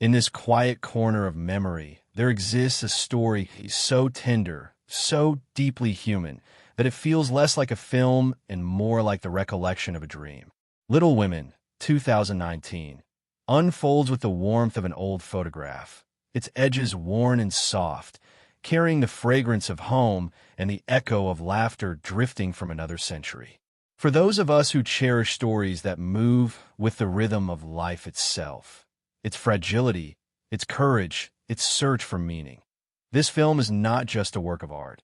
In this quiet corner of memory, there exists a story so tender, so deeply human, that it feels less like a film and more like the recollection of a dream. Little Women, 2019, unfolds with the warmth of an old photograph, its edges worn and soft, carrying the fragrance of home and the echo of laughter drifting from another century. For those of us who cherish stories that move with the rhythm of life itself, its fragility, its courage, its search for meaning, this film is not just a work of art.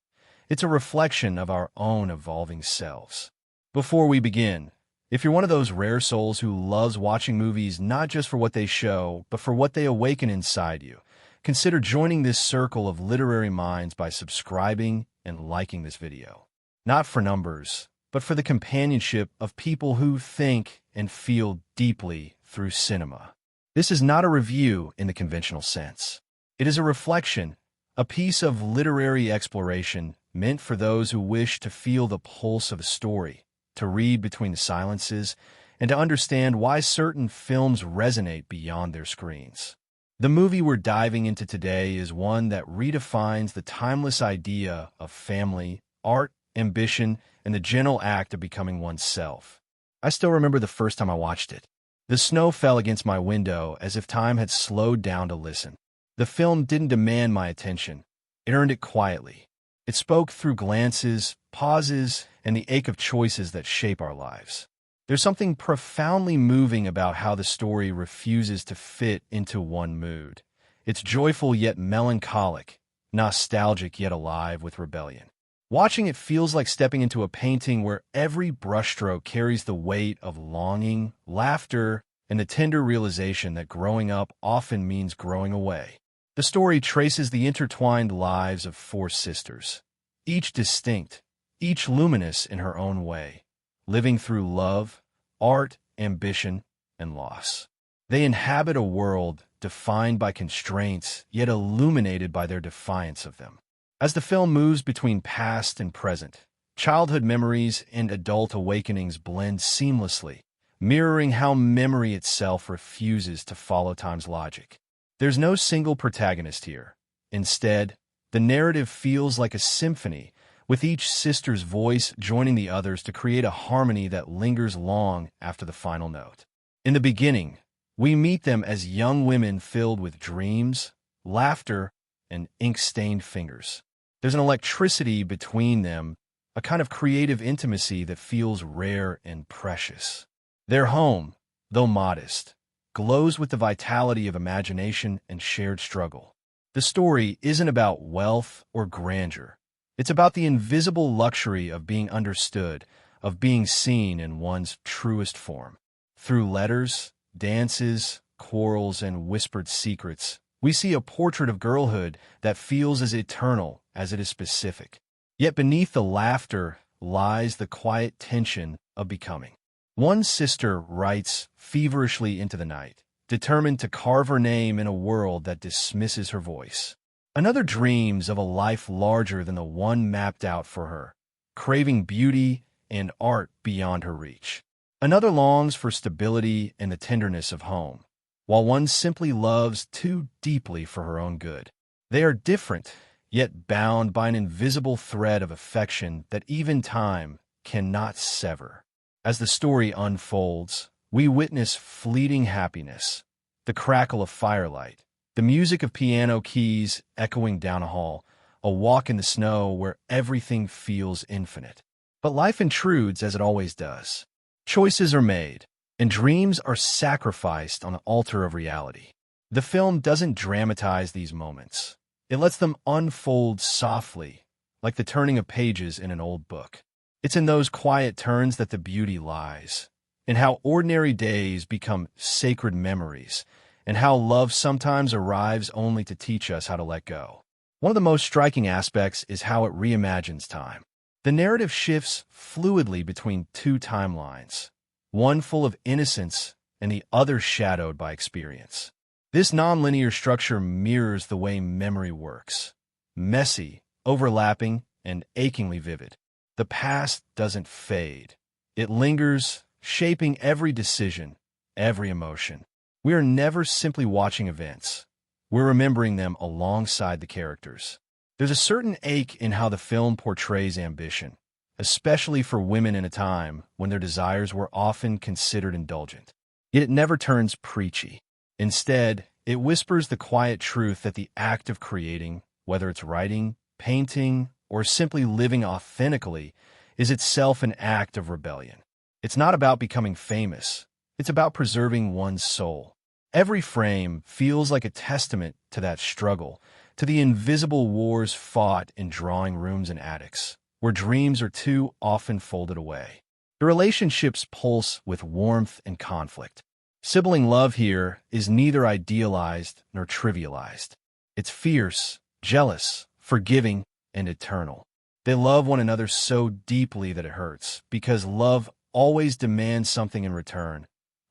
It's a reflection of our own evolving selves. Before we begin, if you're one of those rare souls who loves watching movies not just for what they show, but for what they awaken inside you, consider joining this circle of literary minds by subscribing and liking this video. Not for numbers, but for the companionship of people who think and feel deeply through cinema. This is not a review in the conventional sense. It is a reflection, a piece of literary exploration meant for those who wish to feel the pulse of a story, to read between the silences, and to understand why certain films resonate beyond their screens. The movie we're diving into today is one that redefines the timeless idea of family, art, ambition, and the gentle act of becoming oneself. I still remember the first time I watched it. The snow fell against my window as if time had slowed down to listen. The film didn't demand my attention. It earned it quietly. It spoke through glances, pauses, and the ache of choices that shape our lives. There's something profoundly moving about how the story refuses to fit into one mood. It's joyful yet melancholic, nostalgic yet alive with rebellion. Watching it feels like stepping into a painting where every brushstroke carries the weight of longing, laughter, and the tender realization that growing up often means growing away. The story traces the intertwined lives of four sisters, each distinct, each luminous in her own way, living through love, art, ambition, and loss. They inhabit a world defined by constraints, yet illuminated by their defiance of them. As the film moves between past and present, childhood memories and adult awakenings blend seamlessly, mirroring how memory itself refuses to follow time's logic. There's no single protagonist here. Instead, the narrative feels like a symphony, with each sister's voice joining the others to create a harmony that lingers long after the final note. In the beginning, we meet them as young women filled with dreams, laughter, and ink-stained fingers. There's an electricity between them, a kind of creative intimacy that feels rare and precious. Their home, though modest, glows with the vitality of imagination and shared struggle. The story isn't about wealth or grandeur. It's about the invisible luxury of being understood, of being seen in one's truest form. Through letters, dances, quarrels, and whispered secrets, we see a portrait of girlhood that feels as eternal as it is specific. Yet beneath the laughter lies the quiet tension of becoming. One sister writes feverishly into the night, determined to carve her name in a world that dismisses her voice. Another dreams of a life larger than the one mapped out for her, craving beauty and art beyond her reach. Another longs for stability and the tenderness of home, while one simply loves too deeply for her own good. They are different, yet bound by an invisible thread of affection that even time cannot sever. As the story unfolds, we witness fleeting happiness, the crackle of firelight, the music of piano keys echoing down a hall, a walk in the snow where everything feels infinite. But life intrudes as it always does. Choices are made, and dreams are sacrificed on the altar of reality. The film doesn't dramatize these moments. It lets them unfold softly, like the turning of pages in an old book. It's in those quiet turns that the beauty lies, in how ordinary days become sacred memories, and how love sometimes arrives only to teach us how to let go. One of the most striking aspects is how it reimagines time. The narrative shifts fluidly between two timelines, one full of innocence and the other shadowed by experience. This nonlinear structure mirrors the way memory works, messy, overlapping, and achingly vivid. The past doesn't fade. It lingers, shaping every decision, every emotion. We are never simply watching events. We're remembering them alongside the characters. There's a certain ache in how the film portrays ambition, especially for women in a time when their desires were often considered indulgent. Yet it never turns preachy. Instead, it whispers the quiet truth that the act of creating, whether it's writing, painting, or simply living authentically, is itself an act of rebellion. It's not about becoming famous. It's about preserving one's soul. Every frame feels like a testament to that struggle, to the invisible wars fought in drawing rooms and attics, where dreams are too often folded away. The relationships pulse with warmth and conflict. Sibling love here is neither idealized nor trivialized. It's fierce, jealous, forgiving, and eternal. They love one another so deeply that it hurts, because love always demands something in return: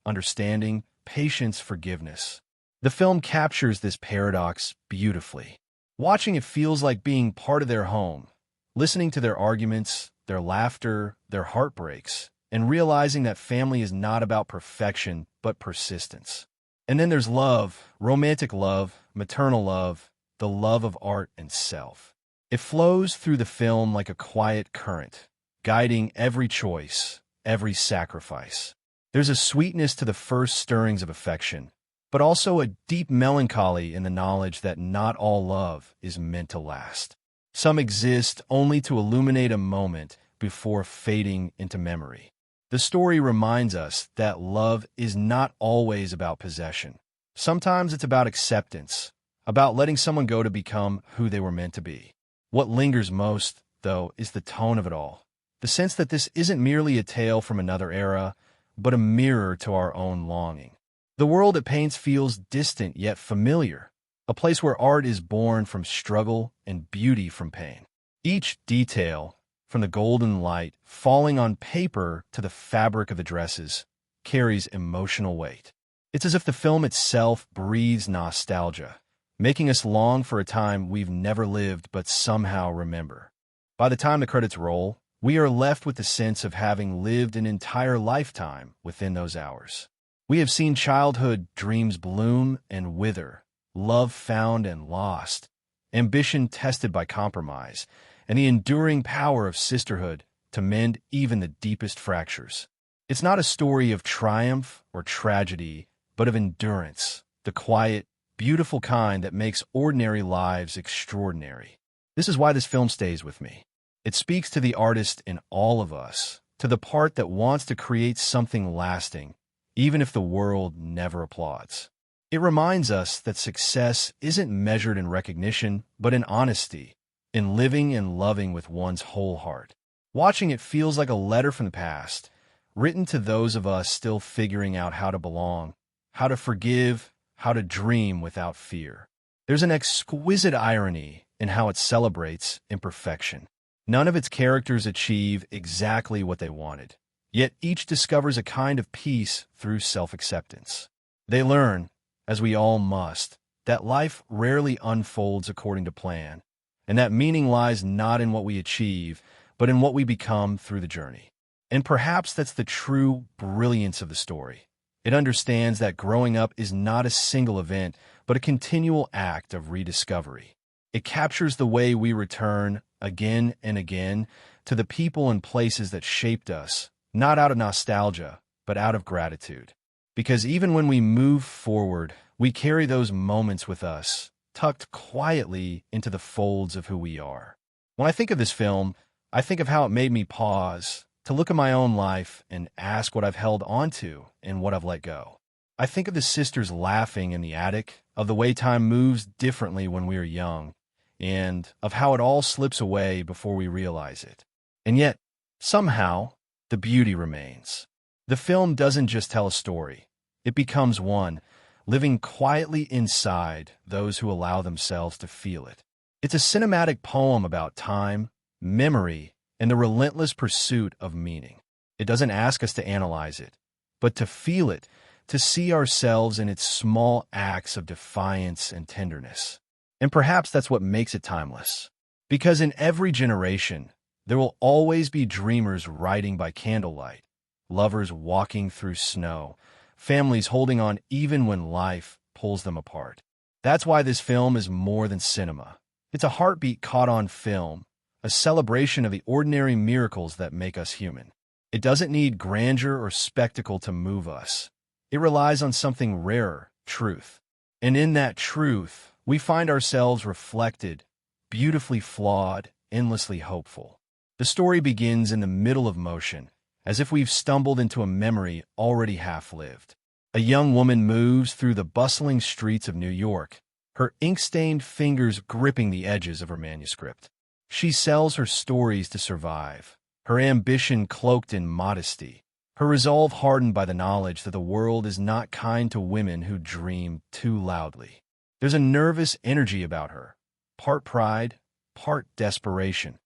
understanding, patience, forgiveness. The film captures this paradox beautifully. Watching it feels like being part of their home, listening to their arguments, their laughter, their heartbreaks, and realizing that family is not about perfection, but persistence. And then there's love, romantic love, maternal love, the love of art and self. It flows through the film like a quiet current, guiding every choice, every sacrifice. There's a sweetness to the first stirrings of affection, but also a deep melancholy in the knowledge that not all love is meant to last. Some exist only to illuminate a moment before fading into memory. The story reminds us that love is not always about possession. Sometimes it's about acceptance, about letting someone go to become who they were meant to be. What lingers most, though, is the tone of it all. The sense that this isn't merely a tale from another era, but a mirror to our own longing. The world it paints feels distant yet familiar, a place where art is born from struggle and beauty from pain. Each detail, from the golden light falling on paper to the fabric of the dresses, carries emotional weight. It's as if the film itself breathes nostalgia, making us long for a time we've never lived but somehow remember. By the time the credits roll, we are left with the sense of having lived an entire lifetime within those hours. We have seen childhood dreams bloom and wither, love found and lost, ambition tested by compromise, and the enduring power of sisterhood to mend even the deepest fractures. It's not a story of triumph or tragedy, but of endurance, the quiet, beautiful kind that makes ordinary lives extraordinary. This is why this film stays with me. It speaks to the artist in all of us, to the part that wants to create something lasting, even if the world never applauds. It reminds us that success isn't measured in recognition, but in honesty, in living and loving with one's whole heart. Watching it feels like a letter from the past, written to those of us still figuring out how to belong, how to forgive, how to dream without fear. There's an exquisite irony in how it celebrates imperfection. None of its characters achieve exactly what they wanted, yet each discovers a kind of peace through self-acceptance. They learn, as we all must, that life rarely unfolds according to plan, and that meaning lies not in what we achieve, but in what we become through the journey. And perhaps that's the true brilliance of the story. It understands that growing up is not a single event, but a continual act of rediscovery. It captures the way we return, again and again, to the people and places that shaped us, not out of nostalgia, but out of gratitude. Because even when we move forward, we carry those moments with us, tucked quietly into the folds of who we are. When I think of this film, I think of how it made me pause, to look at my own life and ask what I've held onto and what I've let go. I think of the sisters laughing in the attic, of the way time moves differently when we are young, and of how it all slips away before we realize it. And yet, somehow, the beauty remains. The film doesn't just tell a story. It becomes one, living quietly inside those who allow themselves to feel it. It's a cinematic poem about time, memory, and the relentless pursuit of meaning. It doesn't ask us to analyze it, but to feel it, to see ourselves in its small acts of defiance and tenderness. And perhaps that's what makes it timeless. Because in every generation, there will always be dreamers writing by candlelight, lovers walking through snow, families holding on even when life pulls them apart. That's why this film is more than cinema. It's a heartbeat caught on film, a celebration of the ordinary miracles that make us human. It doesn't need grandeur or spectacle to move us. It relies on something rarer, truth. And in that truth, we find ourselves reflected, beautifully flawed, endlessly hopeful. The story begins in the middle of motion, as if we've stumbled into a memory already half-lived. A young woman moves through the bustling streets of New York, her ink-stained fingers gripping the edges of her manuscript. She sells her stories to survive, her ambition cloaked in modesty, her resolve hardened by the knowledge that the world is not kind to women who dream too loudly. There's a nervous energy about her, part pride, part desperation,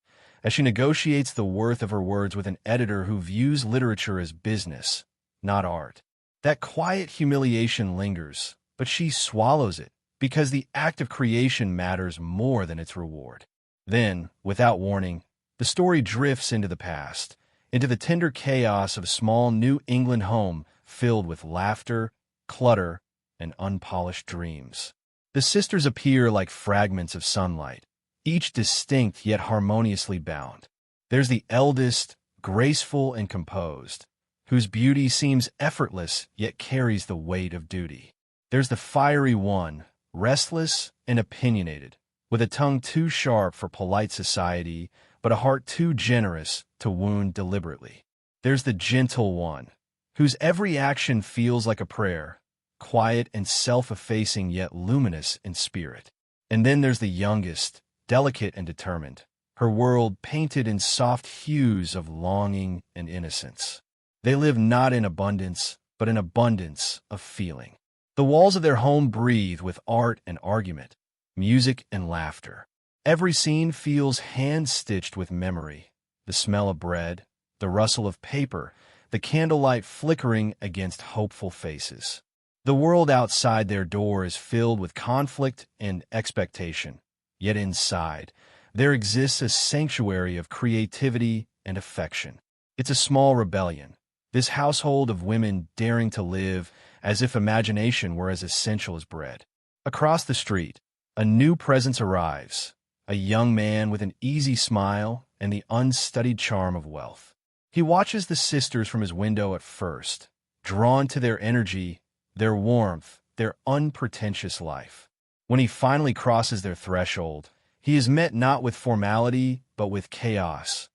as she negotiates the worth of her words with an editor who views literature as business, not art. That quiet humiliation lingers, but she swallows it, because the act of creation matters more than its reward. Then, without warning, the story drifts into the past, into the tender chaos of a small New England home filled with laughter, clutter, and unpolished dreams. The sisters appear like fragments of sunlight, each distinct yet harmoniously bound. There's the eldest, graceful and composed, whose beauty seems effortless yet carries the weight of duty. There's the fiery one, restless and opinionated, with a tongue too sharp for polite society, but a heart too generous to wound deliberately. There's the gentle one, whose every action feels like a prayer, quiet and self-effacing yet luminous in spirit. And then there's the youngest, delicate and determined, her world painted in soft hues of longing and innocence. They live not in abundance, but in abundance of feeling. The walls of their home breathe with art and argument, music and laughter. Every scene feels hand-stitched with memory, the smell of bread, the rustle of paper, the candlelight flickering against hopeful faces. The world outside their door is filled with conflict and expectation, yet inside, there exists a sanctuary of creativity and affection. It's a small rebellion, this household of women daring to live as if imagination were as essential as bread. Across the street, a new presence arrives, a young man with an easy smile and the unstudied charm of wealth. He watches the sisters from his window at first, drawn to their energy, their warmth, their unpretentious life. When he finally crosses their threshold, he is met not with formality, but with chaos,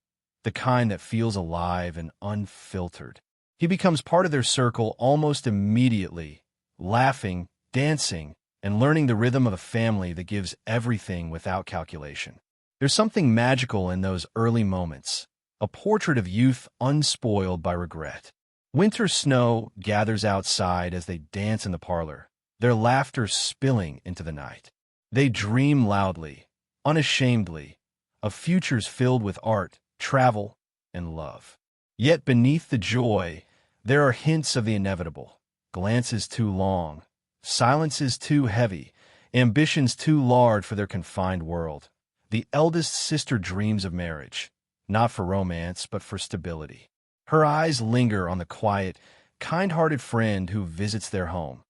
the kind that feels alive and unfiltered. He becomes part of their circle almost immediately, laughing, dancing, and learning the rhythm of a family that gives everything without calculation. There's something magical in those early moments, a portrait of youth unspoiled by regret. Winter snow gathers outside as they dance in the parlor, their laughter spilling into the night. They dream loudly, unashamedly, of futures filled with art, travel, and love. Yet beneath the joy, there are hints of the inevitable, glances too long, silences too heavy, ambitions too large for their confined world. The eldest sister dreams of marriage, not for romance, but for stability. Her eyes linger on the quiet, kind-hearted friend who visits their home,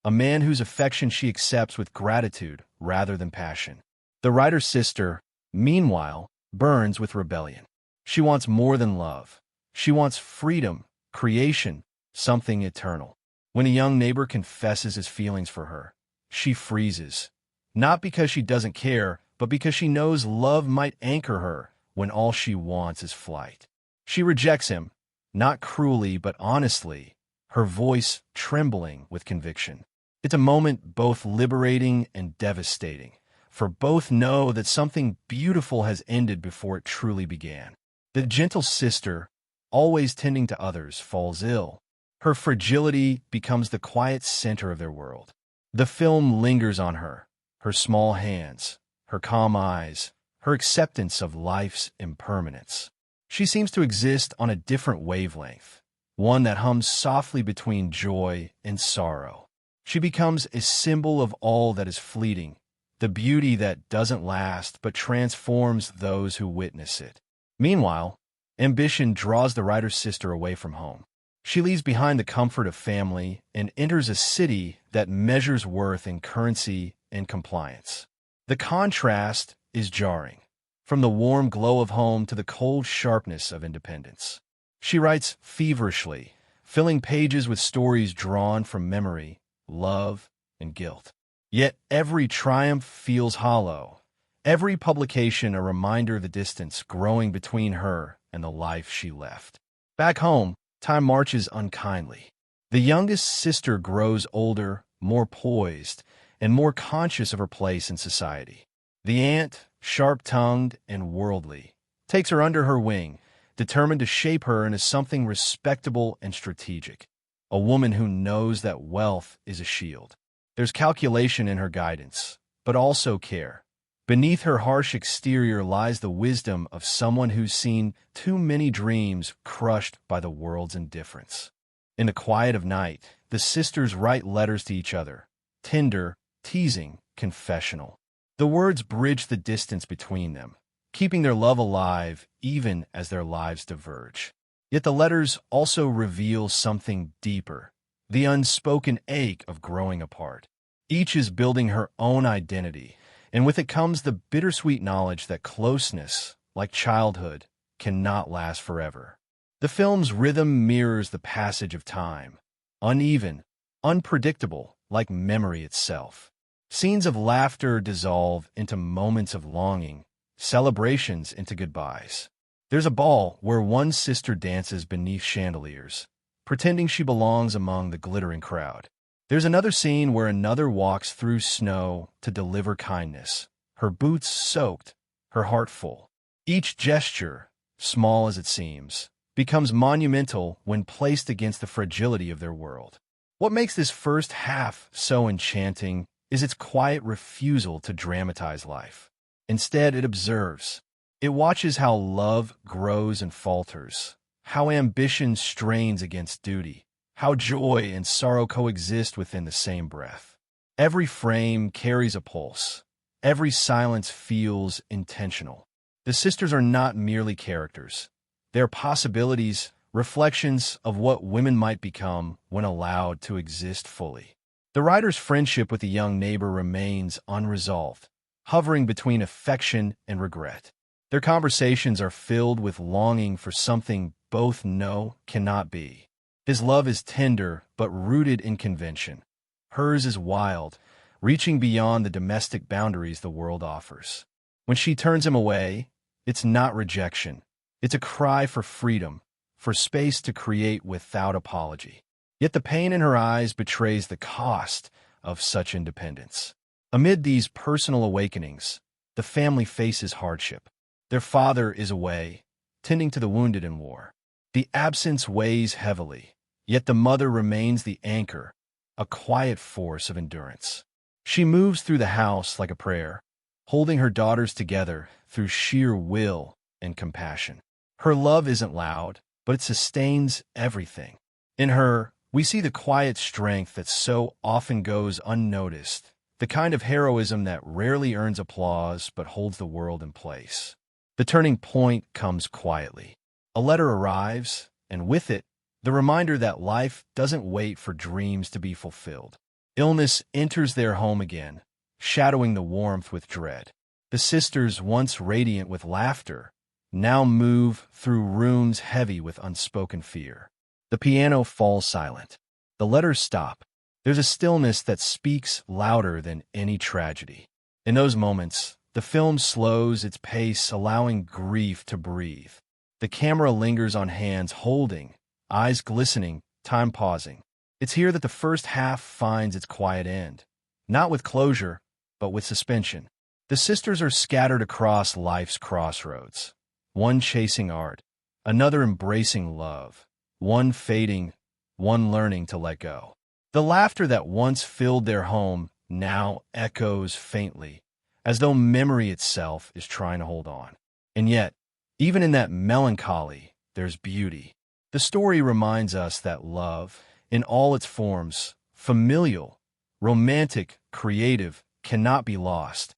a man whose affection she accepts with gratitude rather than passion. The writer's sister, meanwhile, burns with rebellion. She wants more than love. She wants freedom, creation, something eternal. When a young neighbor confesses his feelings for her, she freezes, not because she doesn't care, but because she knows love might anchor her when all she wants is flight. She rejects him, not cruelly but honestly, her voice trembling with conviction. It's a moment both liberating and devastating, for both know that something beautiful has ended before it truly began. The gentle sister, always tending to others, falls ill. Her fragility becomes the quiet center of their world. The film lingers on her, her small hands, her calm eyes, her acceptance of life's impermanence. She seems to exist on a different wavelength, one that hums softly between joy and sorrow. She becomes a symbol of all that is fleeting, the beauty that doesn't last but transforms those who witness it. Meanwhile, ambition draws the writer's sister away from home. She leaves behind the comfort of family and enters a city that measures worth in currency and compliance. The contrast is jarring, from the warm glow of home to the cold sharpness of independence. She writes feverishly, filling pages with stories drawn from memory, love, and guilt. Yet every triumph feels hollow, every publication a reminder of the distance growing between her and the life she left. Back home, time marches unkindly. The youngest sister grows older, more poised, and more conscious of her place in society. The aunt, sharp-tongued and worldly, takes her under her wing, determined to shape her into something respectable and strategic, a woman who knows that wealth is a shield. There's calculation in her guidance, but also care. Beneath her harsh exterior lies the wisdom of someone who's seen too many dreams crushed by the world's indifference. In the quiet of night, the sisters write letters to each other, tender, teasing, confessional. The words bridge the distance between them, keeping their love alive even as their lives diverge. Yet the letters also reveal something deeper, the unspoken ache of growing apart. Each is building her own identity, and with it comes the bittersweet knowledge that closeness, like childhood, cannot last forever. The film's rhythm mirrors the passage of time, uneven, unpredictable, like memory itself. Scenes of laughter dissolve into moments of longing, celebrations into goodbyes. There's a ball where one sister dances beneath chandeliers, pretending she belongs among the glittering crowd. There's another scene where another walks through snow to deliver kindness, her boots soaked, her heart full. Each gesture, small as it seems, becomes monumental when placed against the fragility of their world. What makes this first half so enchanting is its quiet refusal to dramatize life. Instead, it observes. It watches how love grows and falters, how ambition strains against duty, how joy and sorrow coexist within the same breath. Every frame carries a pulse. Every silence feels intentional. The sisters are not merely characters. They're possibilities, reflections of what women might become when allowed to exist fully. The writer's friendship with the young neighbor remains unresolved, hovering between affection and regret. Their conversations are filled with longing for something both know cannot be. His love is tender but rooted in convention. Hers is wild, reaching beyond the domestic boundaries the world offers. When she turns him away, it's not rejection. It's a cry for freedom, for space to create without apology. Yet the pain in her eyes betrays the cost of such independence. Amid these personal awakenings, the family faces hardship. Their father is away, tending to the wounded in war. The absence weighs heavily, yet the mother remains the anchor, a quiet force of endurance. She moves through the house like a prayer, holding her daughters together through sheer will and compassion. Her love isn't loud, but it sustains everything. In her, we see the quiet strength that so often goes unnoticed, the kind of heroism that rarely earns applause but holds the world in place. The turning point comes quietly. A letter arrives, and with it, the reminder that life doesn't wait for dreams to be fulfilled. Illness enters their home again, shadowing the warmth with dread. The sisters, once radiant with laughter, now move through rooms heavy with unspoken fear. The piano falls silent. The letters stop. There's a stillness that speaks louder than any tragedy. In those moments, the film slows its pace, allowing grief to breathe. The camera lingers on hands holding, eyes glistening, time pausing. It's here that the first half finds its quiet end, not with closure, but with suspension. The sisters are scattered across life's crossroads, one chasing art, another embracing love, one fading, one learning to let go. The laughter that once filled their home now echoes faintly, as though memory itself is trying to hold on. And yet, even in that melancholy, there's beauty. The story reminds us that love, in all its forms, familial, romantic, creative, cannot be lost.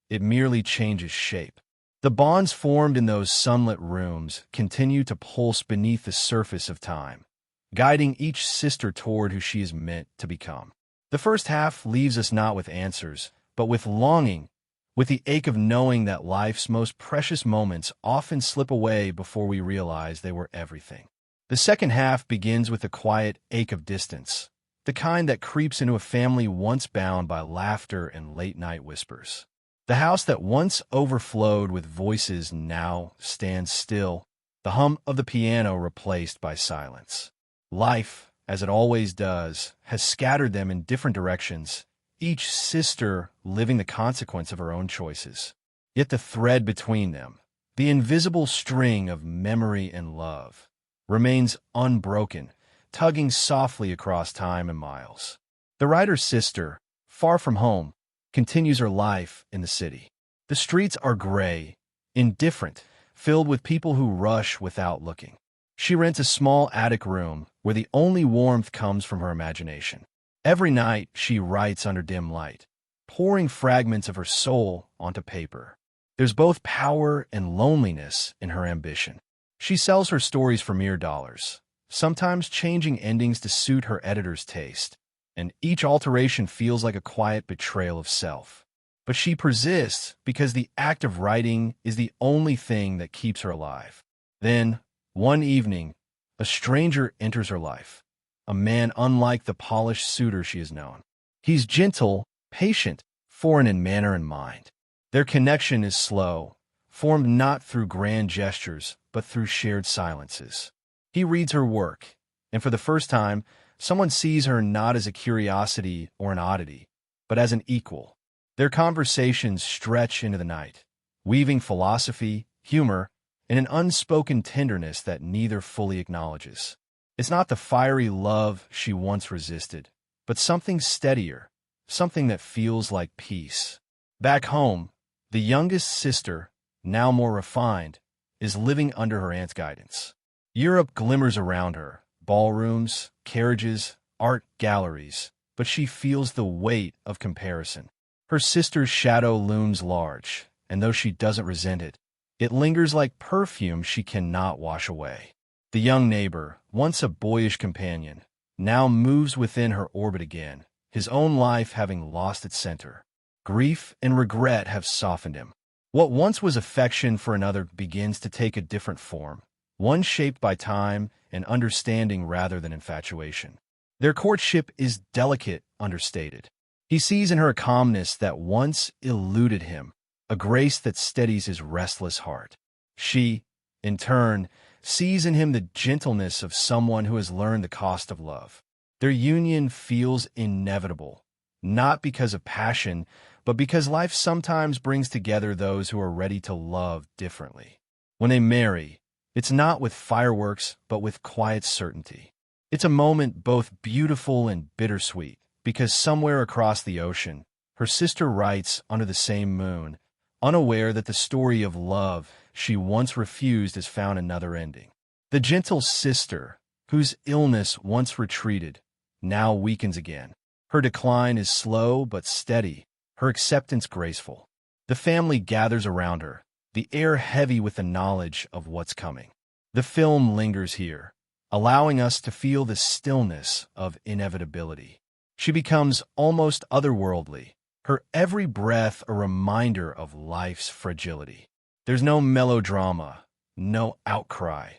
It merely changes shape. The bonds formed in those sunlit rooms continue to pulse beneath the surface of time, guiding each sister toward who she is meant to become. The first half leaves us not with answers, but with longing, with the ache of knowing that life's most precious moments often slip away before we realize they were everything. The second half begins with a quiet ache of distance, the kind that creeps into a family once bound by laughter and late-night whispers. The house that once overflowed with voices now stands still, the hum of the piano replaced by silence. Life, as it always does, has scattered them in different directions, each sister living the consequence of her own choices. Yet the thread between them, the invisible string of memory and love, remains unbroken, tugging softly across time and miles. The writer's sister, far from home, continues her life in the city. The streets are gray, indifferent, filled with people who rush without looking. She rents a small attic room where the only warmth comes from her imagination. Every night she writes under dim light, pouring fragments of her soul onto paper. There's both power and loneliness in her ambition. She sells her stories for mere dollars, sometimes changing endings to suit her editor's taste, and each alteration feels like a quiet betrayal of self. But she persists because the act of writing is the only thing that keeps her alive. Then, one evening, a stranger enters her life, a man unlike the polished suitor she has known. He's gentle, patient, foreign in manner and mind. Their connection is slow, formed not through grand gestures, but through shared silences. He reads her work, and for the first time, someone sees her not as a curiosity or an oddity, but as an equal. Their conversations stretch into the night, weaving philosophy, humor, and an unspoken tenderness that neither fully acknowledges. It's not the fiery love she once resisted, but something steadier, something that feels like peace. Back home, the youngest sister, now more refined, is living under her aunt's guidance. Europe glimmers around her, ballrooms, carriages, art galleries, but she feels the weight of comparison. Her sister's shadow looms large, and though she doesn't resent it, it lingers like perfume she cannot wash away. The young neighbor, once a boyish companion, now moves within her orbit again, his own life having lost its center. Grief and regret have softened him. What once was affection for another begins to take a different form, one shaped by time and understanding rather than infatuation. Their courtship is delicate, understated. He sees in her a calmness that once eluded him, a grace that steadies his restless heart. She, in turn, sees in him the gentleness of someone who has learned the cost of love. Their union feels inevitable, not because of passion, but because life sometimes brings together those who are ready to love differently. When they marry, it's not with fireworks, but with quiet certainty. It's a moment both beautiful and bittersweet, because somewhere across the ocean, her sister writes under the same moon, unaware that the story of love she once refused has found another ending. The gentle sister, whose illness once retreated, now weakens again. Her decline is slow but steady, her acceptance graceful. The family gathers around her, the air heavy with the knowledge of what's coming. The film lingers here, allowing us to feel the stillness of inevitability. She becomes almost otherworldly, her every breath a reminder of life's fragility. There's no melodrama, no outcry,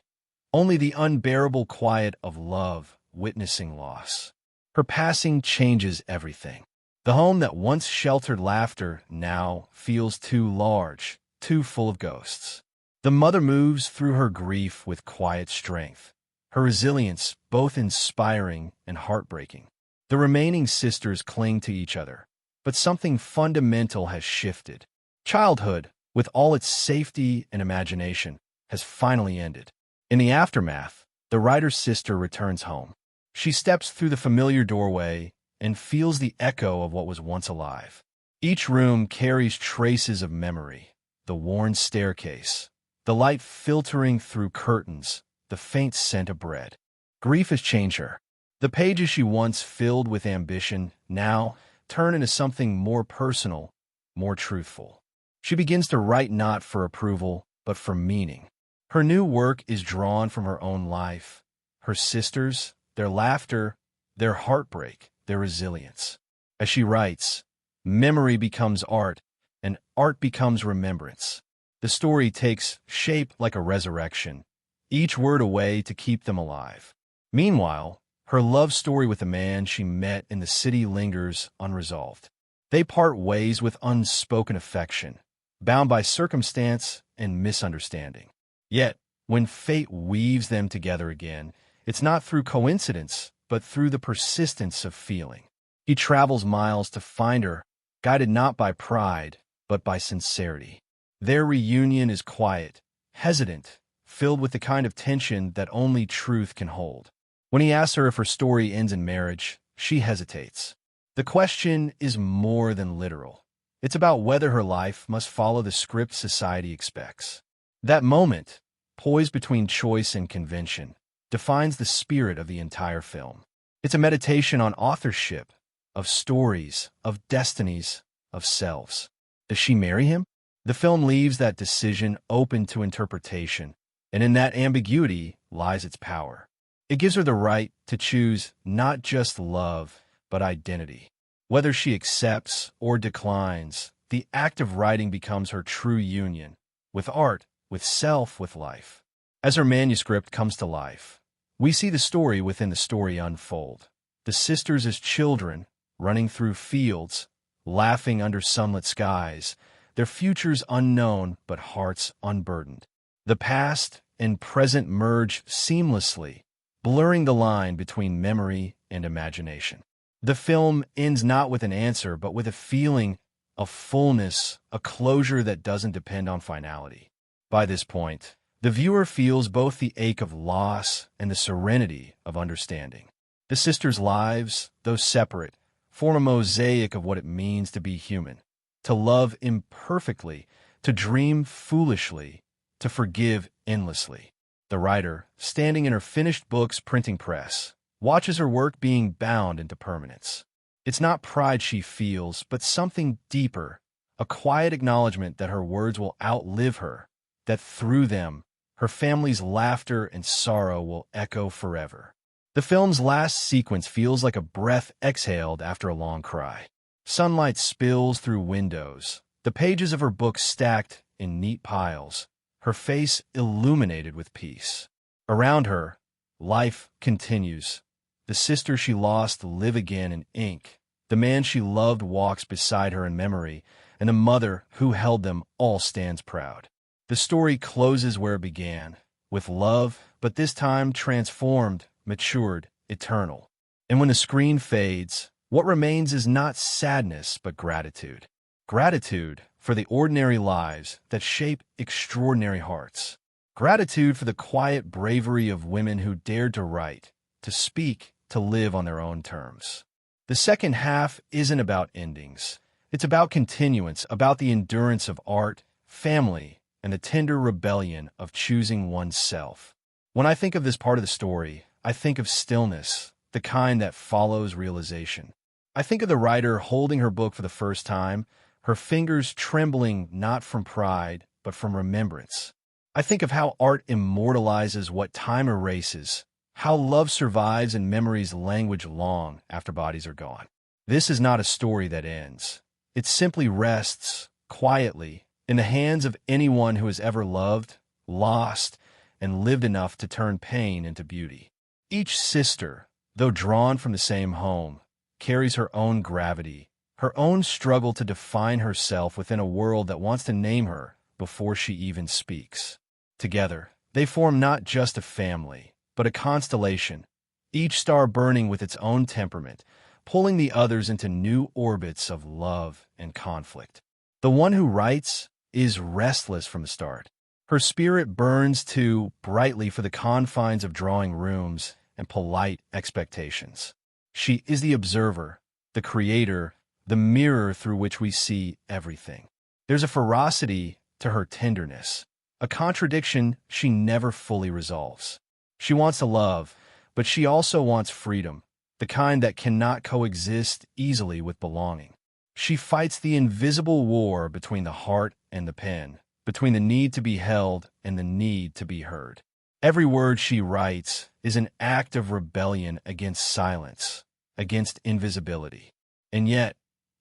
only the unbearable quiet of love witnessing loss. Her passing changes everything. The home that once sheltered laughter now feels too large, too full of ghosts. The mother moves through her grief with quiet strength, her resilience both inspiring and heartbreaking. The remaining sisters cling to each other, but something fundamental has shifted. Childhood, with all its safety and imagination, has finally ended. In the aftermath, the writer's sister returns home. She steps through the familiar doorway and feels the echo of what was once alive. Each room carries traces of memory, the worn staircase, the light filtering through curtains, the faint scent of bread. Grief has changed her. The pages she once filled with ambition now turn into something more personal, more truthful. She begins to write not for approval, but for meaning. Her new work is drawn from her own life, her sister's, their laughter, their heartbreak, their resilience. As she writes, memory becomes art, and art becomes remembrance. The story takes shape like a resurrection, each word a way to keep them alive. Meanwhile, her love story with the man she met in the city lingers unresolved. They part ways with unspoken affection, bound by circumstance and misunderstanding. Yet, when fate weaves them together again, it's not through coincidence, but through the persistence of feeling. He travels miles to find her, guided not by pride, but by sincerity. Their reunion is quiet, hesitant, filled with the kind of tension that only truth can hold. When he asks her if her story ends in marriage, she hesitates. The question is more than literal. It's about whether her life must follow the script society expects. That moment, poised between choice and convention, defines the spirit of the entire film. It's a meditation on authorship, of stories, of destinies, of selves. Does she marry him? The film leaves that decision open to interpretation, and in that ambiguity lies its power. It gives her the right to choose not just love, but identity. Whether she accepts or declines, the act of writing becomes her true union, with art, with self, with life. As her manuscript comes to life, we see the story within the story unfold. The sisters as children, running through fields, laughing under sunlit skies, their futures unknown but hearts unburdened. The past and present merge seamlessly, blurring the line between memory and imagination. The film ends not with an answer, but with a feeling, a fullness, a closure that doesn't depend on finality. By this point, the viewer feels both the ache of loss and the serenity of understanding. The sisters' lives, though separate, form a mosaic of what it means to be human, to love imperfectly, to dream foolishly, to forgive endlessly. The writer, standing in her finished book's printing press, watches her work being bound into permanence. It's not pride she feels, but something deeper, a quiet acknowledgement that her words will outlive her, that through them, her family's laughter and sorrow will echo forever. The film's last sequence feels like a breath exhaled after a long cry. Sunlight spills through windows, the pages of her book stacked in neat piles, her face illuminated with peace. Around her, life continues. The sister she lost live again in ink. The man she loved walks beside her in memory, and the mother who held them all stands proud. The story closes where it began, with love, but this time transformed, matured, eternal. And when the screen fades, what remains is not sadness, but gratitude. Gratitude for the ordinary lives that shape extraordinary hearts. Gratitude for the quiet bravery of women who dared to write, to speak, to live on their own terms. The second half isn't about endings. It's about continuance, about the endurance of art, family, and the tender rebellion of choosing oneself. When I think of this part of the story, I think of stillness, the kind that follows realization. I think of the writer holding her book for the first time, her fingers trembling not from pride, but from remembrance. I think of how art immortalizes what time erases, how love survives and memories language long after bodies are gone. This is not a story that ends. It simply rests, quietly, in the hands of anyone who has ever loved, lost, and lived enough to turn pain into beauty. Each sister, though drawn from the same home, carries her own gravity, her own struggle to define herself within a world that wants to name her before she even speaks. Together, they form not just a family, but a constellation, each star burning with its own temperament, pulling the others into new orbits of love and conflict. The one who writes is restless from the start. Her spirit burns too brightly for the confines of drawing rooms and polite expectations. She is the observer, the creator, the mirror through which we see everything. There's a ferocity to her tenderness, a contradiction she never fully resolves. She wants to love, but she also wants freedom, the kind that cannot coexist easily with belonging. She fights the invisible war between the heart and the pen, between the need to be held and the need to be heard. Every word she writes is an act of rebellion against silence, against invisibility. And yet,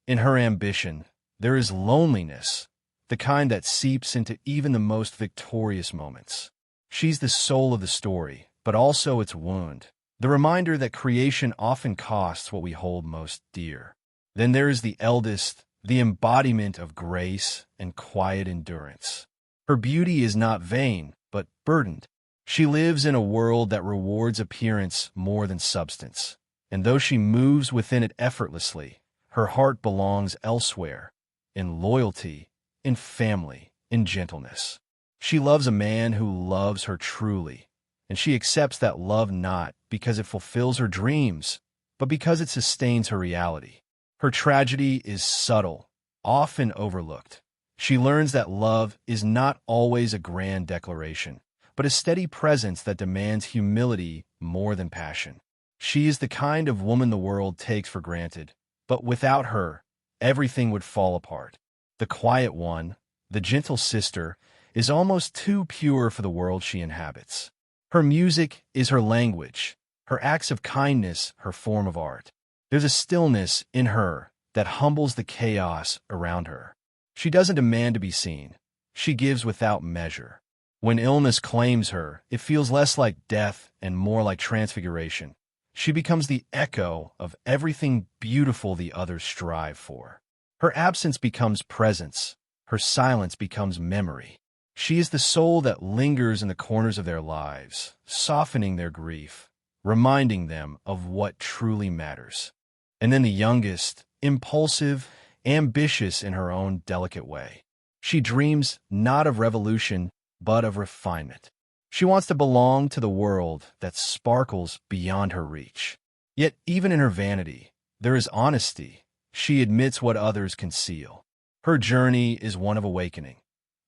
in her ambition, there is loneliness, the kind that seeps into even the most victorious moments. She's the soul of the story, but also its wound, the reminder that creation often costs what we hold most dear. Then there is the eldest, the embodiment of grace and quiet endurance. Her beauty is not vain, but burdened. She lives in a world that rewards appearance more than substance, and though she moves within it effortlessly, her heart belongs elsewhere, in loyalty, in family, in gentleness. She loves a man who loves her truly, and she accepts that love not because it fulfills her dreams, but because it sustains her reality. Her tragedy is subtle, often overlooked. She learns that love is not always a grand declaration, but a steady presence that demands humility more than passion. She is the kind of woman the world takes for granted, but without her, everything would fall apart. The quiet one, the gentle sister, is almost too pure for the world she inhabits. Her music is her language, her acts of kindness her form of art. There's a stillness in her that humbles the chaos around her. She doesn't demand to be seen. She gives without measure. When illness claims her, it feels less like death and more like transfiguration. She becomes the echo of everything beautiful the others strive for. Her absence becomes presence. Her silence becomes memory. She is the soul that lingers in the corners of their lives, softening their grief, reminding them of what truly matters. And then the youngest, impulsive, ambitious in her own delicate way. She dreams not of revolution, but of refinement. She wants to belong to the world that sparkles beyond her reach. Yet even in her vanity, there is honesty. She admits what others conceal. Her journey is one of awakening,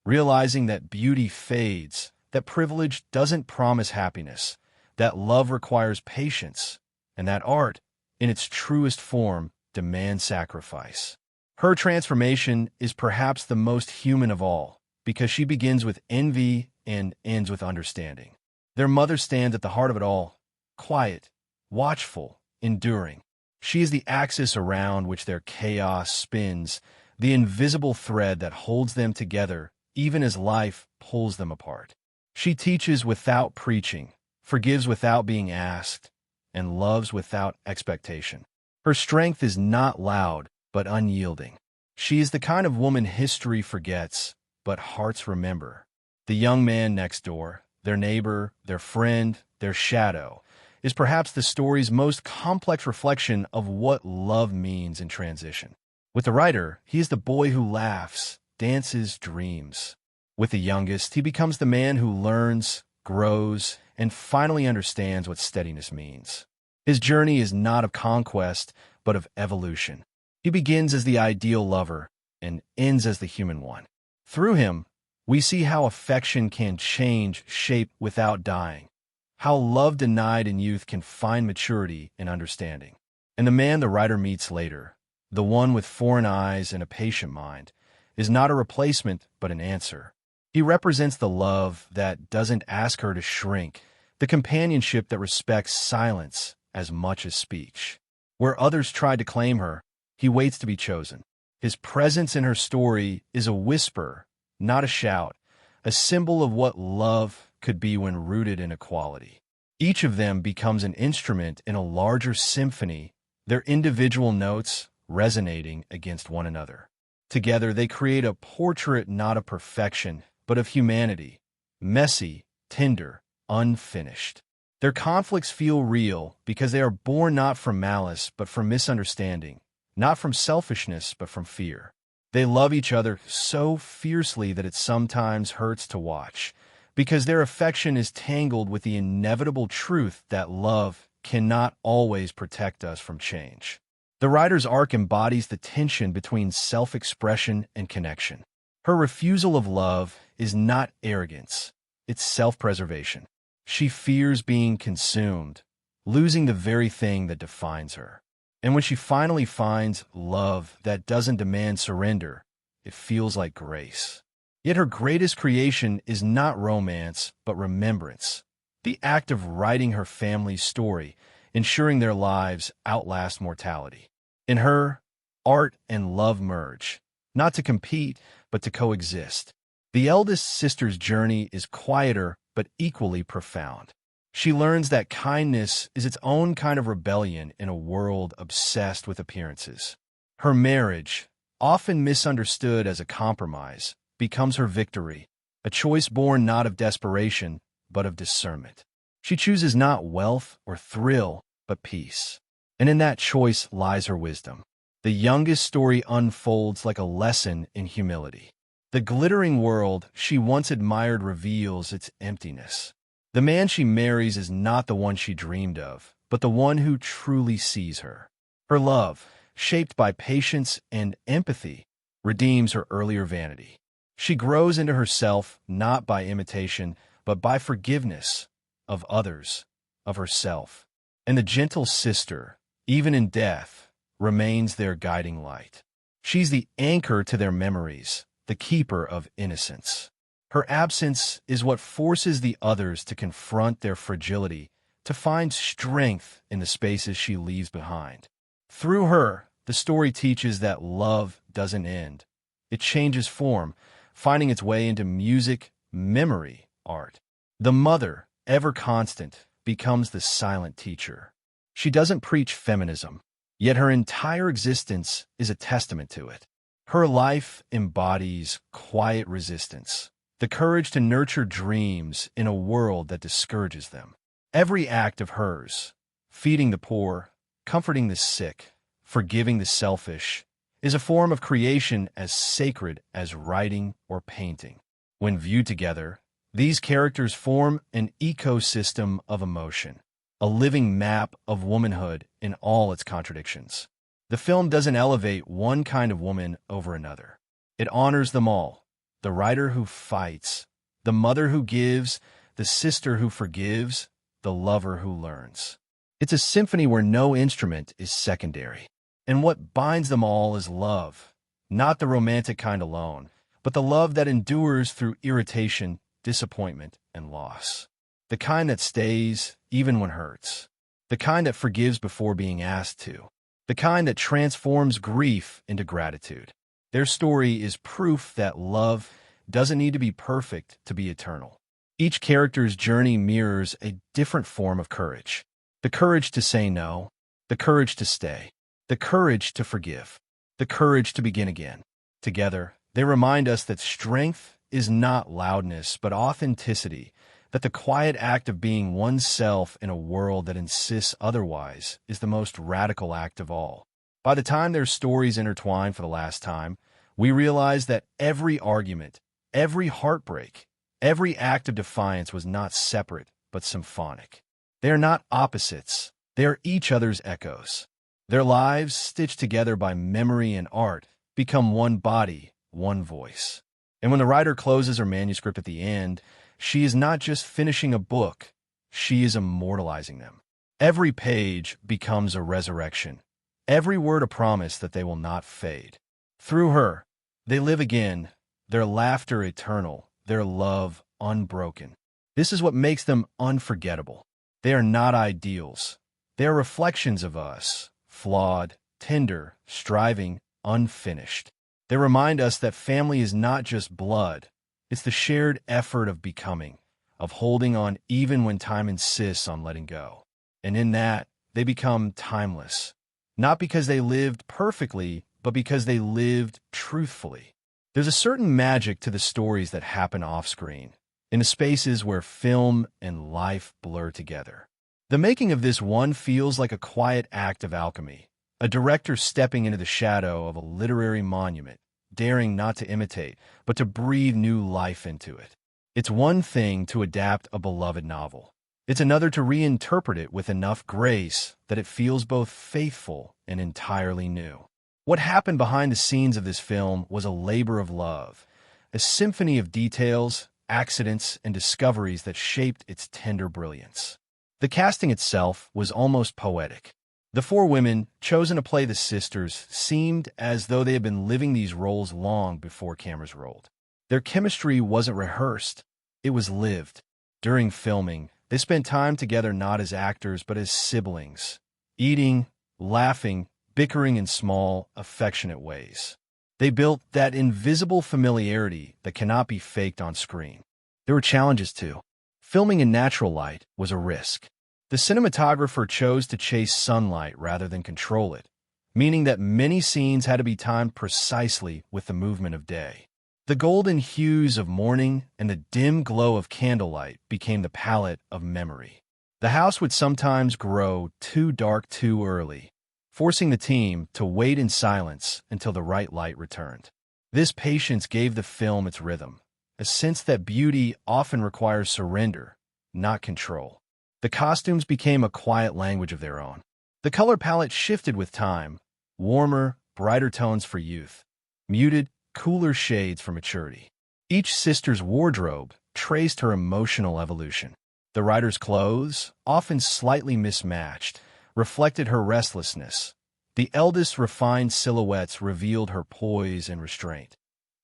realizing that beauty fades, that privilege doesn't promise happiness, that love requires patience, and that art, in its truest form, demands sacrifice. Her transformation is perhaps the most human of all, because she begins with envy and ends with understanding. Their mother stands at the heart of it all, quiet, watchful, enduring. She is the axis around which their chaos spins, the invisible thread that holds them together even as life pulls them apart. She teaches without preaching, forgives without being asked, and loves without expectation. Her strength is not loud, but unyielding. She is the kind of woman history forgets, but hearts remember. The young man next door, their neighbor, their friend, their shadow, is perhaps the story's most complex reflection of what love means in transition. With the writer, he is the boy who laughs, dances, dreams. With the youngest, he becomes the man who learns, grows, and finally understands what steadiness means. His journey is not of conquest, but of evolution. He begins as the ideal lover and ends as the human one. Through him, we see how affection can change shape without dying, how love denied in youth can find maturity and understanding. And the man the writer meets later, the one with foreign eyes and a patient mind, is not a replacement but an answer. He represents the love that doesn't ask her to shrink, the companionship that respects silence as much as speech. Where others tried to claim her, he waits to be chosen. His presence in her story is a whisper, not a shout, a symbol of what love could be when rooted in equality. Each of them becomes an instrument in a larger symphony, their individual notes resonating against one another. Together, they create a portrait not of perfection, but of humanity, messy, tender, unfinished. Their conflicts feel real because they are born not from malice, but from misunderstanding, not from selfishness, but from fear. They love each other so fiercely that it sometimes hurts to watch, because their affection is tangled with the inevitable truth that love cannot always protect us from change. The writer's arc embodies the tension between self-expression and connection. Her refusal of love is not arrogance, it's self-preservation. She fears being consumed, losing the very thing that defines her. And when she finally finds love that doesn't demand surrender, it feels like grace. Yet her greatest creation is not romance, but remembrance. the act of writing her family's story, ensuring their lives outlast mortality. In her, art and love merge, not to compete, but to coexist. The eldest sister's journey is quieter but equally profound. She learns that kindness is its own kind of rebellion in a world obsessed with appearances. Her marriage, often misunderstood as a compromise, becomes her victory, a choice born not of desperation, but of discernment. She chooses not wealth or thrill, but peace. And in that choice lies her wisdom. The youngest story unfolds like a lesson in humility. The glittering world she once admired reveals its emptiness. The man she marries is not the one she dreamed of, but the one who truly sees her. Her love, shaped by patience and empathy, redeems her earlier vanity. She grows into herself not by imitation, but by forgiveness of others, of herself. And the gentle sister, even in death, remains their guiding light. She's the anchor to their memories, the keeper of innocence. Her absence is what forces the others to confront their fragility, to find strength in the spaces she leaves behind. Through her, the story teaches that love doesn't end. It changes form, finding its way into music, memory, art. The mother, ever constant, becomes the silent teacher. She doesn't preach feminism, yet her entire existence is a testament to it. Her life embodies quiet resistance, the courage to nurture dreams in a world that discourages them. Every act of hers, feeding the poor, comforting the sick, forgiving the selfish, is a form of creation as sacred as writing or painting. When viewed together, these characters form an ecosystem of emotion, a living map of womanhood in all its contradictions. The film doesn't elevate one kind of woman over another. It honors them all: the writer who fights, the mother who gives, the sister who forgives, the lover who learns. It's a symphony where no instrument is secondary. And what binds them all is love, not the romantic kind alone, but the love that endures through irritation, disappointment, and loss. The kind that stays even when hurts. The kind that forgives before being asked to. The kind that transforms grief into gratitude. Their story is proof that love doesn't need to be perfect to be eternal. Each character's journey mirrors a different form of courage. The courage to say no, the courage to stay, the courage to forgive, the courage to begin again. Together, they remind us that strength is not loudness, but authenticity, that the quiet act of being oneself in a world that insists otherwise is the most radical act of all. By the time their stories intertwine for the last time, we realize that every argument, every heartbreak, every act of defiance was not separate, but symphonic. They are not opposites. They are each other's echoes. Their lives, stitched together by memory and art, become one body, one voice. And when the writer closes her manuscript at the end, she is not just finishing a book, she is immortalizing them. Every page becomes a resurrection, every word a promise that they will not fade. Through her, they live again, their laughter eternal, their love unbroken. This is what makes them unforgettable. They are not ideals. They are reflections of us, flawed, tender, striving, unfinished. They remind us that family is not just blood. It's the shared effort of becoming, of holding on even when time insists on letting go. And in that, they become timeless, not because they lived perfectly, but because they lived truthfully. There's a certain magic to the stories that happen off-screen, in the spaces where film and life blur together. The making of this one feels like a quiet act of alchemy, a director stepping into the shadow of a literary monument, daring not to imitate, but to breathe new life into it. It's one thing to adapt a beloved novel. It's another to reinterpret it with enough grace that it feels both faithful and entirely new. What happened behind the scenes of this film was a labor of love, a symphony of details, accidents, and discoveries that shaped its tender brilliance. The casting itself was almost poetic. The four women chosen to play the sisters seemed as though they had been living these roles long before cameras rolled. Their chemistry wasn't rehearsed, it was lived. During filming, They spent time together not as actors, but as siblings, eating, laughing, bickering in small, affectionate ways. They built that invisible familiarity that cannot be faked on screen. There were challenges, too. Filming in natural light was a risk. The cinematographer chose to chase sunlight rather than control it, meaning that many scenes had to be timed precisely with the movement of day. The golden hues of morning and the dim glow of candlelight became the palette of memory. The house would sometimes grow too dark too early, forcing the team to wait in silence until the right light returned. This patience gave the film its rhythm, a sense that beauty often requires surrender, not control. The costumes became a quiet language of their own. The color palette shifted with time, warmer, brighter tones for youth, muted, cooler shades for maturity. Each sister's wardrobe traced her emotional evolution. The writer's clothes, often slightly mismatched, reflected her restlessness. The eldest's refined silhouettes revealed her poise and restraint.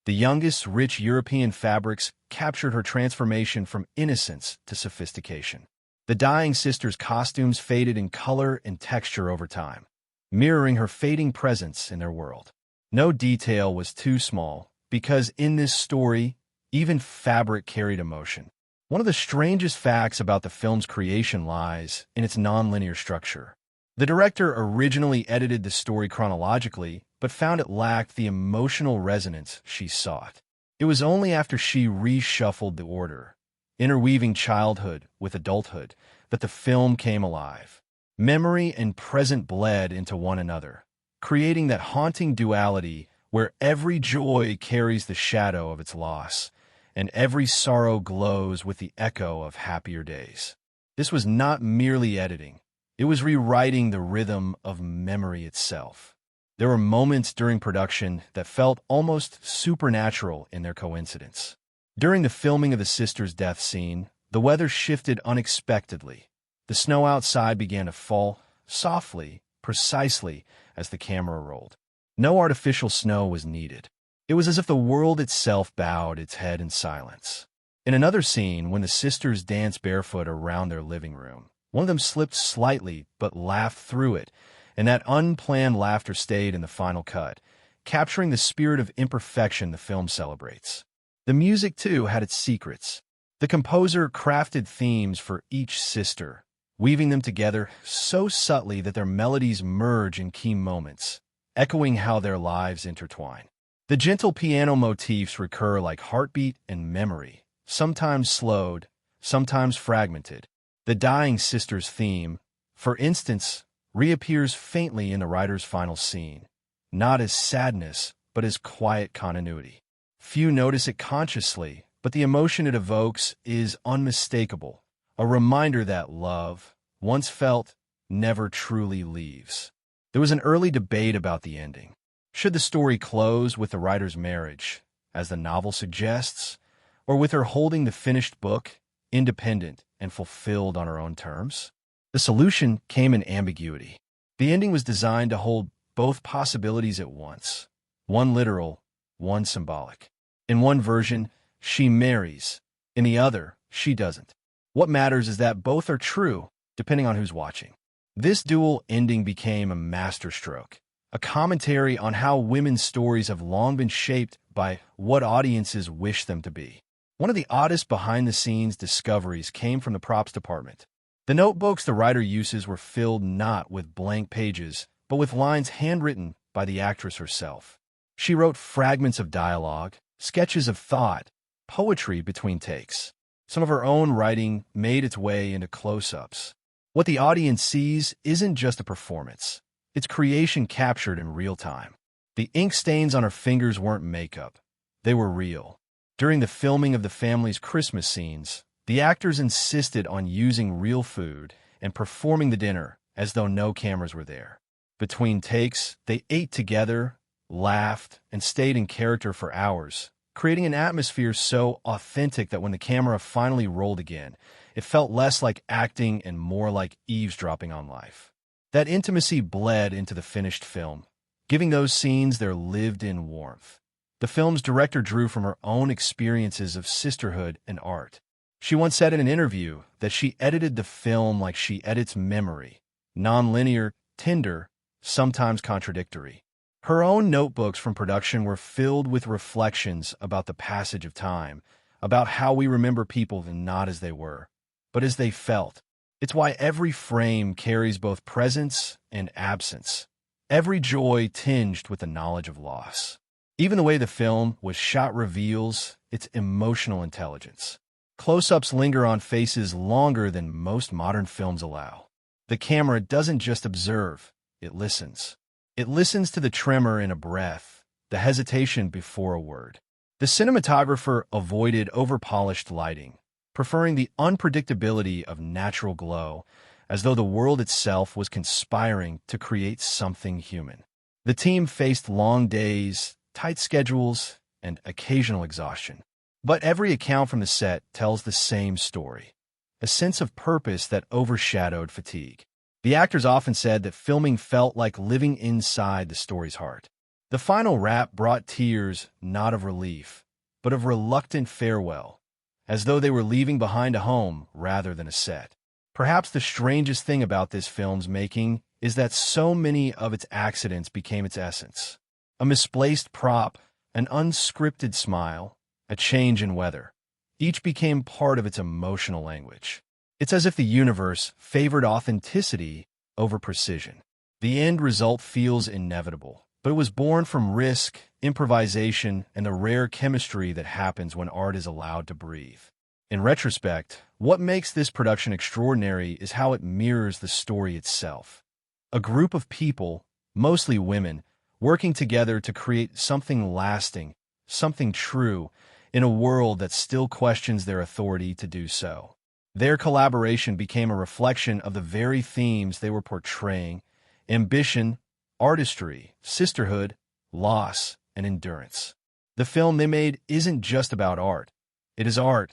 The youngest's rich European fabrics captured her transformation from innocence to sophistication. The dying sister's costumes faded in color and texture over time, mirroring her fading presence in their world. No detail was too small, because in this story, even fabric carried emotion. One of the strangest facts about the film's creation lies in its nonlinear structure. The director originally edited the story chronologically, but found it lacked the emotional resonance she sought. It was only after she reshuffled the order, interweaving childhood with adulthood, that the film came alive. Memory and present bled into one another, creating that haunting duality where every joy carries the shadow of its loss, and every sorrow glows with the echo of happier days. This was not merely editing. It was rewriting the rhythm of memory itself. There were moments during production that felt almost supernatural in their coincidence. During the filming of the sister's death scene, the weather shifted unexpectedly. The snow outside began to fall, softly, precisely as the camera rolled. No artificial snow was needed. It was as if the world itself bowed its head in silence. In another scene, when the sisters danced barefoot around their living room, one of them slipped slightly but laughed through it, and that unplanned laughter stayed in the final cut, capturing the spirit of imperfection the film celebrates. The music, too, had its secrets. The composer crafted themes for each sister, weaving them together so subtly that their melodies merge in key moments, echoing how their lives intertwine. The gentle piano motifs recur like heartbeat and memory, sometimes slowed, sometimes fragmented. The dying sister's theme, for instance, reappears faintly in the writer's final scene, not as sadness, but as quiet continuity. Few notice it consciously, but the emotion it evokes is unmistakable, a reminder that love, once felt, never truly leaves. There was an early debate about the ending. Should the story close with the writer's marriage, as the novel suggests, or with her holding the finished book, independent and fulfilled on her own terms? The solution came in ambiguity. The ending was designed to hold both possibilities at once, one literal, one symbolic. In one version, she marries. In the other, she doesn't. What matters is that both are true, depending on who's watching. This dual ending became a masterstroke, a commentary on how women's stories have long been shaped by what audiences wish them to be. One of the oddest behind-the-scenes discoveries came from the props department. The notebooks the writer uses were filled not with blank pages, but with lines handwritten by the actress herself. She wrote fragments of dialogue, sketches of thought, poetry between takes. Some of her own writing made its way into close-ups. What the audience sees isn't just a performance. It's creation captured in real time. The ink stains on her fingers weren't makeup. They were real. During the filming of the family's Christmas scenes, the actors insisted on using real food and performing the dinner as though no cameras were there. Between takes, they ate together, laughed, and stayed in character for hours, creating an atmosphere so authentic that when the camera finally rolled again, it felt less like acting and more like eavesdropping on life. That intimacy bled into the finished film, giving those scenes their lived-in warmth. The film's director drew from her own experiences of sisterhood and art. She once said in an interview that she edited the film like she edits memory, non-linear, tender, sometimes contradictory. Her own notebooks from production were filled with reflections about the passage of time, about how we remember people not as they were, but as they felt. It's why every frame carries both presence and absence, every joy tinged with the knowledge of loss. Even the way the film was shot reveals its emotional intelligence. Close-ups linger on faces longer than most modern films allow. The camera doesn't just observe, it listens. It listens to the tremor in a breath, the hesitation before a word. The cinematographer avoided over-polished lighting, preferring the unpredictability of natural glow, as though the world itself was conspiring to create something human. The team faced long days, tight schedules, and occasional exhaustion. But every account from the set tells the same story, a sense of purpose that overshadowed fatigue. The actors often said that filming felt like living inside the story's heart. The final wrap brought tears not of relief, but of reluctant farewell, as though they were leaving behind a home rather than a set. Perhaps the strangest thing about this film's making is that so many of its accidents became its essence. A misplaced prop, an unscripted smile, a change in weather. Each became part of its emotional language. It's as if the universe favored authenticity over precision. The end result feels inevitable, but it was born from risk, improvisation, and the rare chemistry that happens when art is allowed to breathe. In retrospect, what makes this production extraordinary is how it mirrors the story itself. A group of people, mostly women, working together to create something lasting, something true, in a world that still questions their authority to do so. Their collaboration became a reflection of the very themes they were portraying: ambition, artistry, sisterhood, loss, and endurance. The film they made isn't just about art. It is art,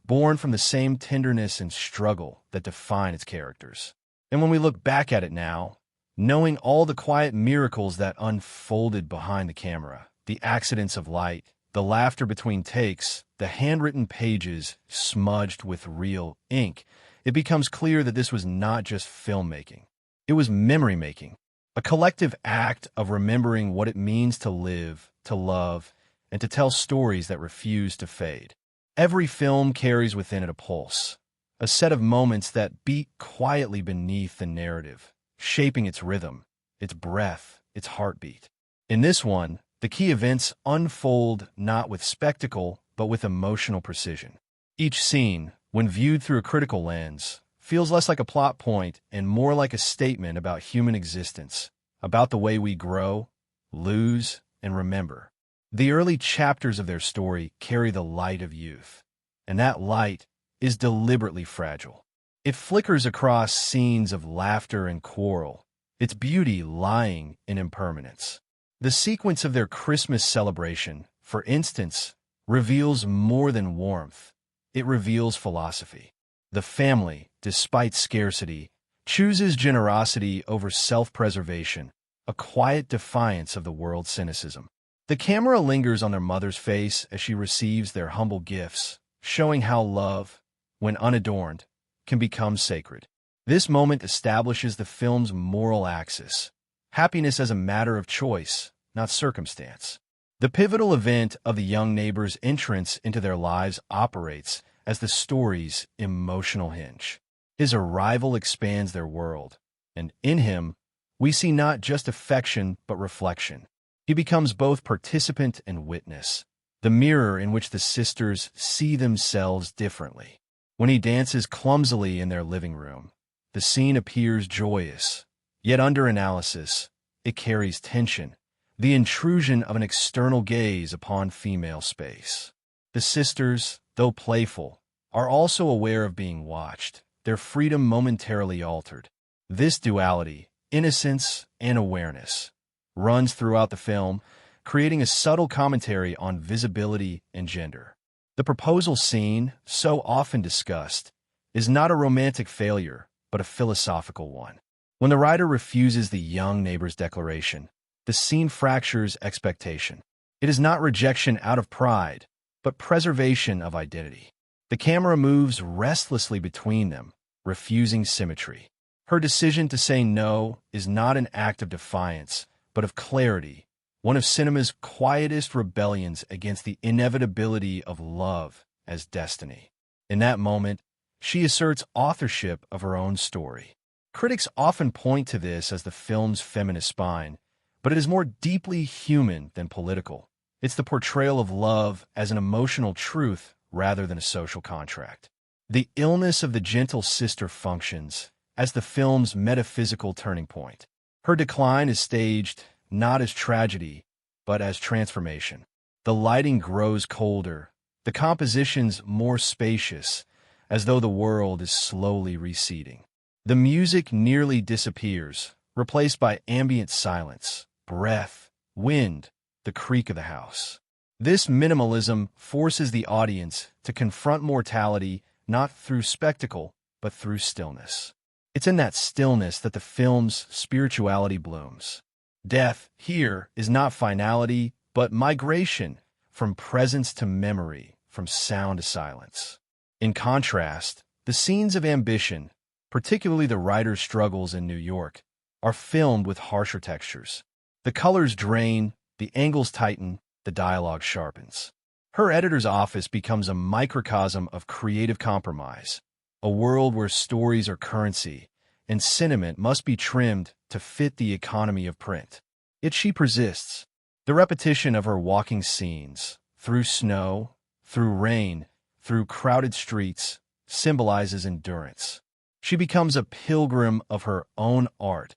born from the same tenderness and struggle that define its characters. And when we look back at it now, knowing all the quiet miracles that unfolded behind the camera, the accidents of light, the laughter between takes, the handwritten pages smudged with real ink, it becomes clear that this was not just filmmaking. It was memory-making, a collective act of remembering what it means to live, to love, and to tell stories that refuse to fade. Every film carries within it a pulse, a set of moments that beat quietly beneath the narrative, shaping its rhythm, its breath, its heartbeat. In this one, the key events unfold not with spectacle, but with emotional precision. Each scene, when viewed through a critical lens, feels less like a plot point and more like a statement about human existence, about the way we grow, lose, and remember. The early chapters of their story carry the light of youth, and that light is deliberately fragile. It flickers across scenes of laughter and quarrel, its beauty lying in impermanence. The sequence of their Christmas celebration, for instance, reveals more than warmth. It reveals philosophy. The family, despite scarcity, chooses generosity over self-preservation, a quiet defiance of the world's cynicism. The camera lingers on their mother's face as she receives their humble gifts, showing how love, when unadorned, can become sacred. This moment establishes the film's moral axis: happiness as a matter of choice, not circumstance. The pivotal event of the young neighbor's entrance into their lives operates as the story's emotional hinge. His arrival expands their world, and in him, we see not just affection but reflection. He becomes both participant and witness, the mirror in which the sisters see themselves differently. When he dances clumsily in their living room, the scene appears joyous, yet under analysis, it carries tension, the intrusion of an external gaze upon female space. The sisters, though playful, are also aware of being watched, their freedom momentarily altered. This duality, innocence and awareness, runs throughout the film, creating a subtle commentary on visibility and gender. The proposal scene, so often discussed, is not a romantic failure, but a philosophical one. When the writer refuses the young neighbor's declaration, the scene fractures expectation. It is not rejection out of pride, but preservation of identity. The camera moves restlessly between them, refusing symmetry. Her decision to say no is not an act of defiance, but of clarity, one of cinema's quietest rebellions against the inevitability of love as destiny. In that moment, she asserts authorship of her own story. Critics often point to this as the film's feminist spine, but it is more deeply human than political. It's the portrayal of love as an emotional truth rather than a social contract. The illness of the gentle sister functions as the film's metaphysical turning point. Her decline is staged not as tragedy, but as transformation. The lighting grows colder, the compositions more spacious, as though the world is slowly receding. The music nearly disappears, replaced by ambient silence, breath, wind, the creak of the house. This minimalism forces the audience to confront mortality not through spectacle, but through stillness. It's in that stillness that the film's spirituality blooms. Death, here, is not finality, but migration from presence to memory, from sound to silence. In contrast, the scenes of ambition, particularly the writer's struggles in New York, are filmed with harsher textures. The colors drain, the angles tighten, the dialogue sharpens. Her editor's office becomes a microcosm of creative compromise, a world where stories are currency, and sentiment must be trimmed to fit the economy of print. Yet she persists. The repetition of her walking scenes, through snow, through rain, through crowded streets, symbolizes endurance. She becomes a pilgrim of her own art,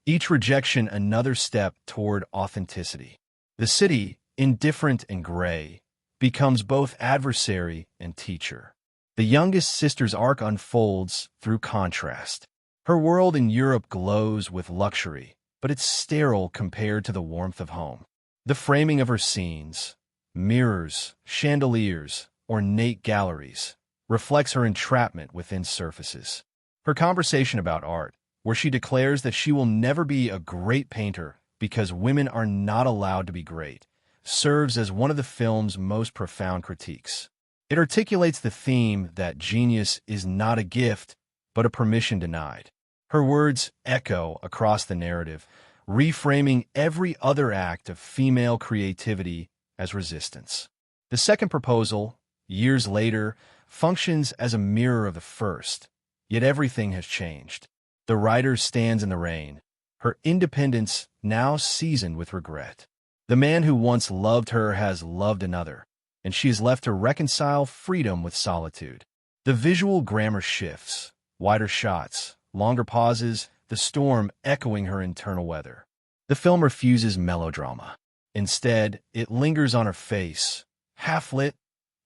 each rejection another step toward authenticity. The city, indifferent and gray, becomes both adversary and teacher. The youngest sister's arc unfolds through contrast. Her world in Europe glows with luxury, but it's sterile compared to the warmth of home. The framing of her scenes, mirrors, chandeliers, ornate galleries, reflects her entrapment within surfaces. Her conversation about art, where she declares that she will never be a great painter because women are not allowed to be great, serves as one of the film's most profound critiques. It articulates the theme that genius is not a gift, but a permission denied. Her words echo across the narrative, reframing every other act of female creativity as resistance. The second proposal, years later, functions as a mirror of the first, yet everything has changed. The writer stands in the rain, her independence now seasoned with regret. The man who once loved her has loved another, and she is left to reconcile freedom with solitude. The visual grammar shifts, wider shots, longer pauses, the storm echoing her internal weather. The film refuses melodrama. Instead, it lingers on her face, half-lit,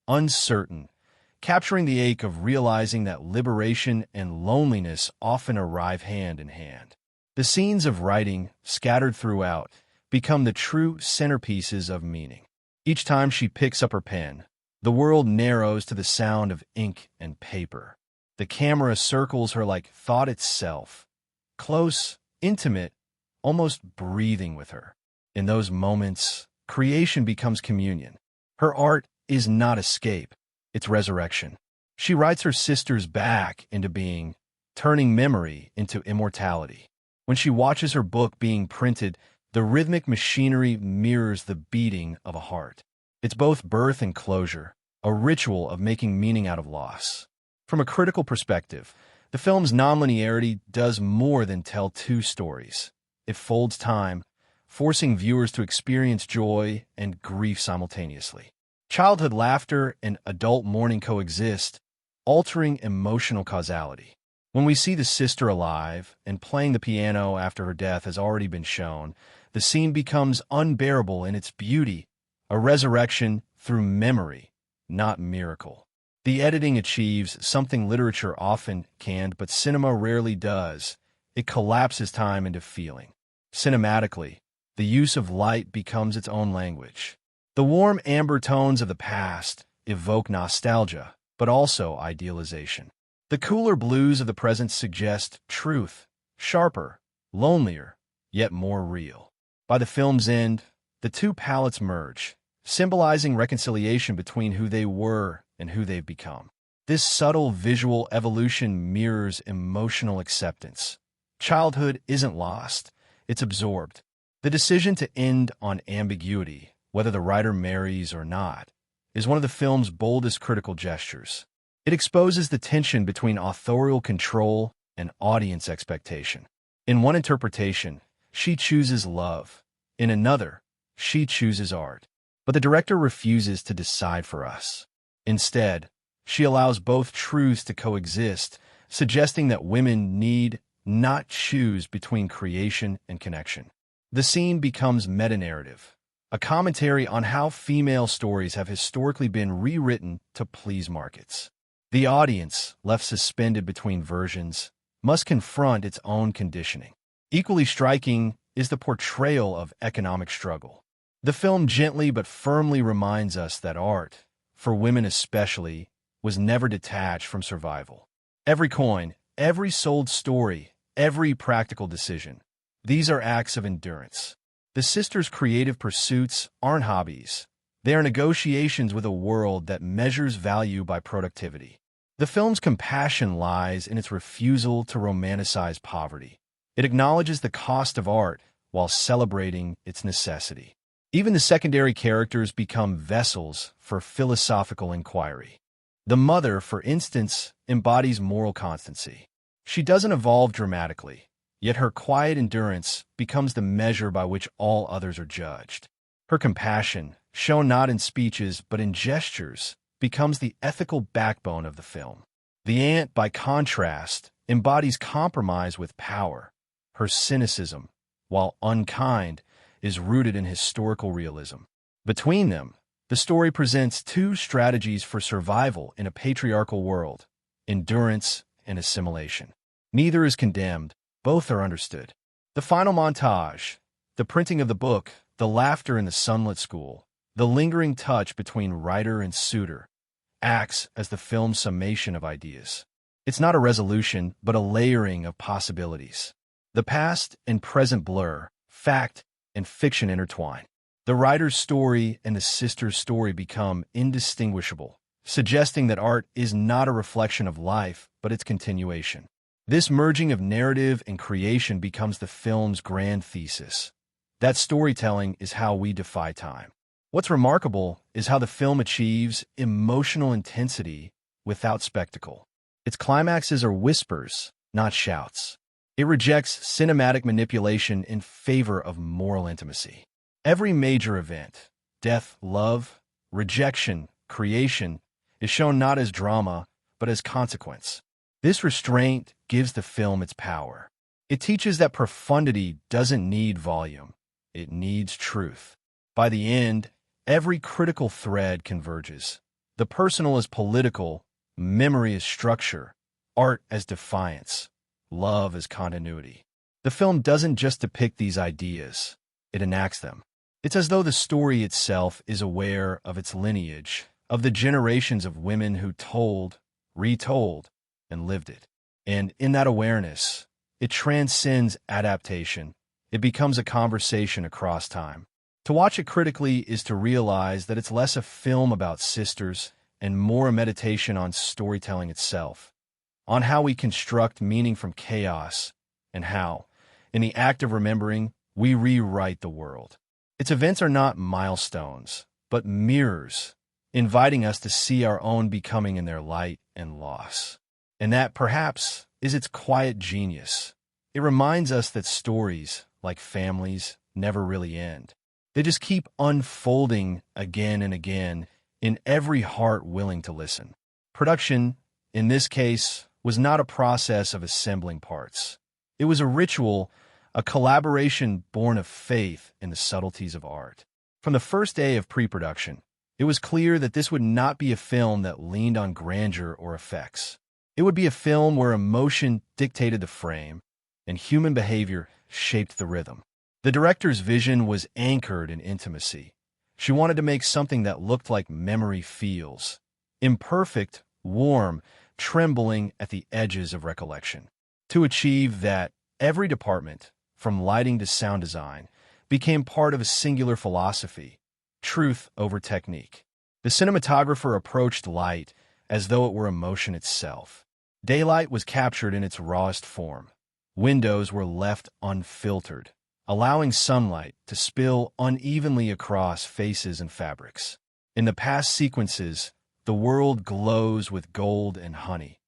uncertain, capturing the ache of realizing that liberation and loneliness often arrive hand in hand. The scenes of writing, scattered throughout, become the true centerpieces of meaning. Each time she picks up her pen, the world narrows to the sound of ink and paper. The camera circles her like thought itself, close, intimate, almost breathing with her. In those moments, creation becomes communion. Her art is not escape, it's resurrection. She writes her sisters back into being, turning memory into immortality. When she watches her book being printed, the rhythmic machinery mirrors the beating of a heart. It's both birth and closure, a ritual of making meaning out of loss. From a critical perspective, the film's nonlinearity does more than tell two stories. It folds time, forcing viewers to experience joy and grief simultaneously. Childhood laughter and adult mourning coexist, altering emotional causality. When we see the sister alive and playing the piano after her death has already been shown, the scene becomes unbearable in its beauty, a resurrection through memory, not miracle. The editing achieves something literature often can, but cinema rarely does. It collapses time into feeling. Cinematically, the use of light becomes its own language. The warm amber tones of the past evoke nostalgia, but also idealization. The cooler blues of the present suggest truth, sharper, lonelier, yet more real. By the film's end, the two palettes merge, symbolizing reconciliation between who they were and who they've become. This subtle visual evolution mirrors emotional acceptance. Childhood isn't lost, it's absorbed. The decision to end on ambiguity, whether the writer marries or not, is one of the film's boldest critical gestures. It exposes the tension between authorial control and audience expectation. In one interpretation, she chooses love. In another, she chooses art. But the director refuses to decide for us. Instead, she allows both truths to coexist, suggesting that women need not choose between creation and connection. The scene becomes meta-narrative, a commentary on how female stories have historically been rewritten to please markets. The audience, left suspended between versions, must confront its own conditioning. Equally striking is the portrayal of economic struggle. The film gently but firmly reminds us that art, for women especially, was never detached from survival. Every coin, every sold story, every practical decision, these are acts of endurance. The sisters' creative pursuits aren't hobbies. They are negotiations with a world that measures value by productivity. The film's compassion lies in its refusal to romanticize poverty. It acknowledges the cost of art while celebrating its necessity. Even the secondary characters become vessels for philosophical inquiry. The mother, for instance, embodies moral constancy. She doesn't evolve dramatically, yet her quiet endurance becomes the measure by which all others are judged. Her compassion, shown not in speeches but in gestures, becomes the ethical backbone of the film. The aunt, by contrast, embodies compromise with power. Her cynicism, while unkind, is rooted in historical realism. Between them, the story presents two strategies for survival in a patriarchal world: endurance and assimilation. Neither is condemned, both are understood. The final montage, the printing of the book, the laughter in the sunlit school, the lingering touch between writer and suitor, acts as the film's summation of ideas. It's not a resolution, but a layering of possibilities. The past and present blur, fact and fiction intertwine. The writer's story and the sister's story become indistinguishable, suggesting that art is not a reflection of life, but its continuation. This merging of narrative and creation becomes the film's grand thesis. That storytelling is how we defy time. What's remarkable is how the film achieves emotional intensity without spectacle. Its climaxes are whispers, not shouts. It rejects cinematic manipulation in favor of moral intimacy. Every major event, death, love, rejection, creation, is shown not as drama, but as consequence. This restraint gives the film its power. It teaches that profundity doesn't need volume. It needs truth. By the end, every critical thread converges. The personal as political, memory as structure, art as defiance, love as continuity. The film doesn't just depict these ideas, it enacts them. It's as though the story itself is aware of its lineage, of the generations of women who told, retold, and lived it. And in that awareness, it transcends adaptation. It becomes a conversation across time. To watch it critically is to realize that it's less a film about sisters and more a meditation on storytelling itself, on how we construct meaning from chaos, and how, in the act of remembering, we rewrite the world. Its events are not milestones, but mirrors, inviting us to see our own becoming in their light and loss. And that, perhaps, is its quiet genius. It reminds us that stories, like families, never really end. They just keep unfolding again and again in every heart willing to listen. Production, in this case, was not a process of assembling parts. It was a ritual, a collaboration born of faith in the subtleties of art. From the first day of pre-production, it was clear that this would not be a film that leaned on grandeur or effects. It would be a film where emotion dictated the frame and human behavior shaped the rhythm. The director's vision was anchored in intimacy. She wanted to make something that looked like memory feels, imperfect, warm, trembling at the edges of recollection. To achieve that, every department, from lighting to sound design, became part of a singular philosophy: truth over technique. The cinematographer approached light as though it were emotion itself. Daylight was captured in its rawest form. Windows were left unfiltered, allowing sunlight to spill unevenly across faces and fabrics. In the past sequences, the world glows with gold and honey.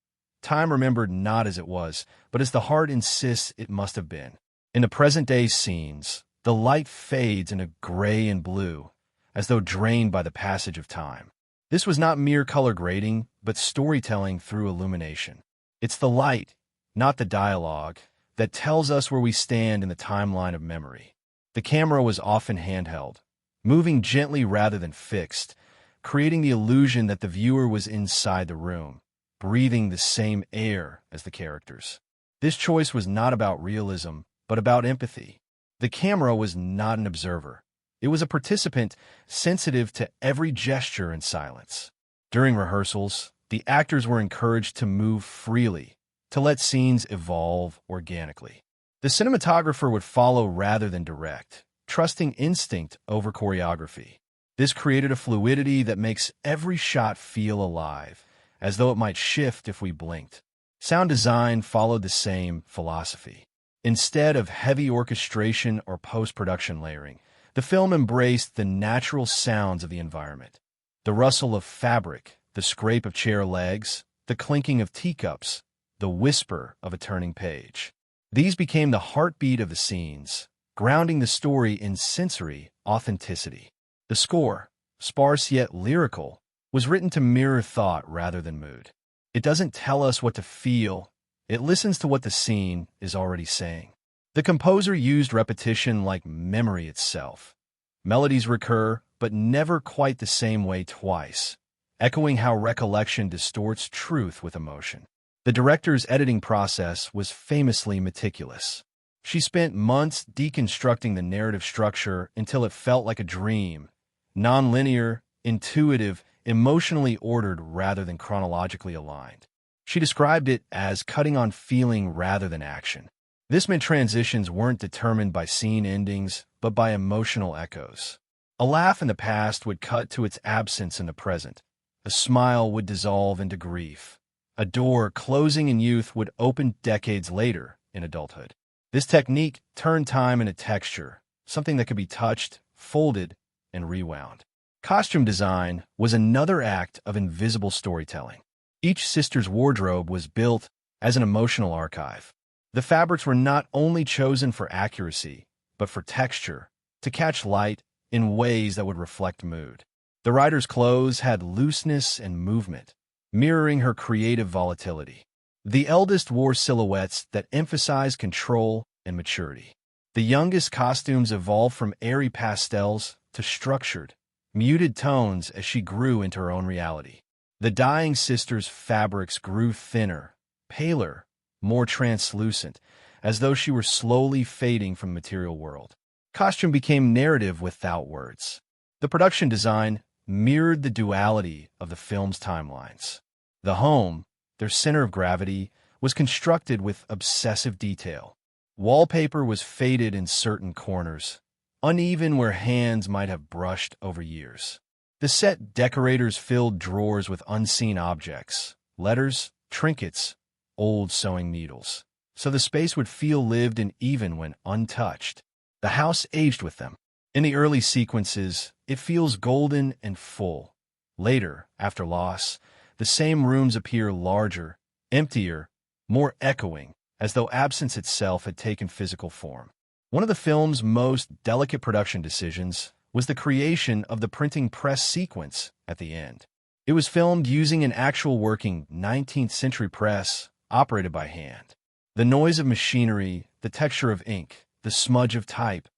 Time remembered not as it was, but as the heart insists it must have been. In the present-day scenes, the light fades into gray and blue, as though drained by the passage of time. This was not mere color grading, but storytelling through illumination. It's the light, not the dialogue, that tells us where we stand in the timeline of memory. The camera was often handheld, moving gently rather than fixed, creating the illusion that the viewer was inside the room, breathing the same air as the characters. This choice was not about realism, but about empathy. The camera was not an observer. It was a participant sensitive to every gesture and silence. During rehearsals, the actors were encouraged to move freely, to let scenes evolve organically. The cinematographer would follow rather than direct, trusting instinct over choreography. This created a fluidity that makes every shot feel alive, as though it might shift if we blinked. Sound design followed the same philosophy. Instead of heavy orchestration or post-production layering, the film embraced the natural sounds of the environment. The rustle of fabric, the scrape of chair legs, the clinking of teacups, the whisper of a turning page. These became the heartbeat of the scenes, grounding the story in sensory authenticity. The score, sparse yet lyrical, was written to mirror thought rather than mood. It doesn't tell us what to feel, it listens to what the scene is already saying. The composer used repetition like memory itself. Melodies recur, but never quite the same way twice, echoing how recollection distorts truth with emotion. The director's editing process was famously meticulous. She spent months deconstructing the narrative structure until it felt like a dream, non-linear, intuitive, emotionally ordered rather than chronologically aligned. She described it as cutting on feeling rather than action. This meant transitions weren't determined by scene endings, but by emotional echoes. A laugh in the past would cut to its absence in the present. A smile would dissolve into grief. A door closing in youth would open decades later in adulthood. This technique turned time into texture, something that could be touched, folded, and rewound. Costume design was another act of invisible storytelling. Each sister's wardrobe was built as an emotional archive. The fabrics were not only chosen for accuracy, but for texture, to catch light in ways that would reflect mood. The writer's clothes had looseness and movement, mirroring her creative volatility. The eldest wore silhouettes that emphasized control and maturity. The youngest costumes evolved from airy pastels to structured, muted tones as she grew into her own reality. The dying sister's fabrics grew thinner, paler, more translucent, as though she were slowly fading from the material world. Costume became narrative without words. The production design mirrored the duality of the film's timelines. The home, their center of gravity, was constructed with obsessive detail. Wallpaper was faded in certain corners, uneven where hands might have brushed over years. The set decorators filled drawers with unseen objects, letters, trinkets, old sewing needles, so the space would feel lived and even when untouched. The house aged with them. In the early sequences, it feels golden and full. Later, after loss, the same rooms appear larger, emptier, more echoing, as though absence itself had taken physical form. One of the film's most delicate production decisions was the creation of the printing press sequence at the end. It was filmed using an actual working 19th century press operated by hand. The noise of machinery, the texture of ink, the smudge of type,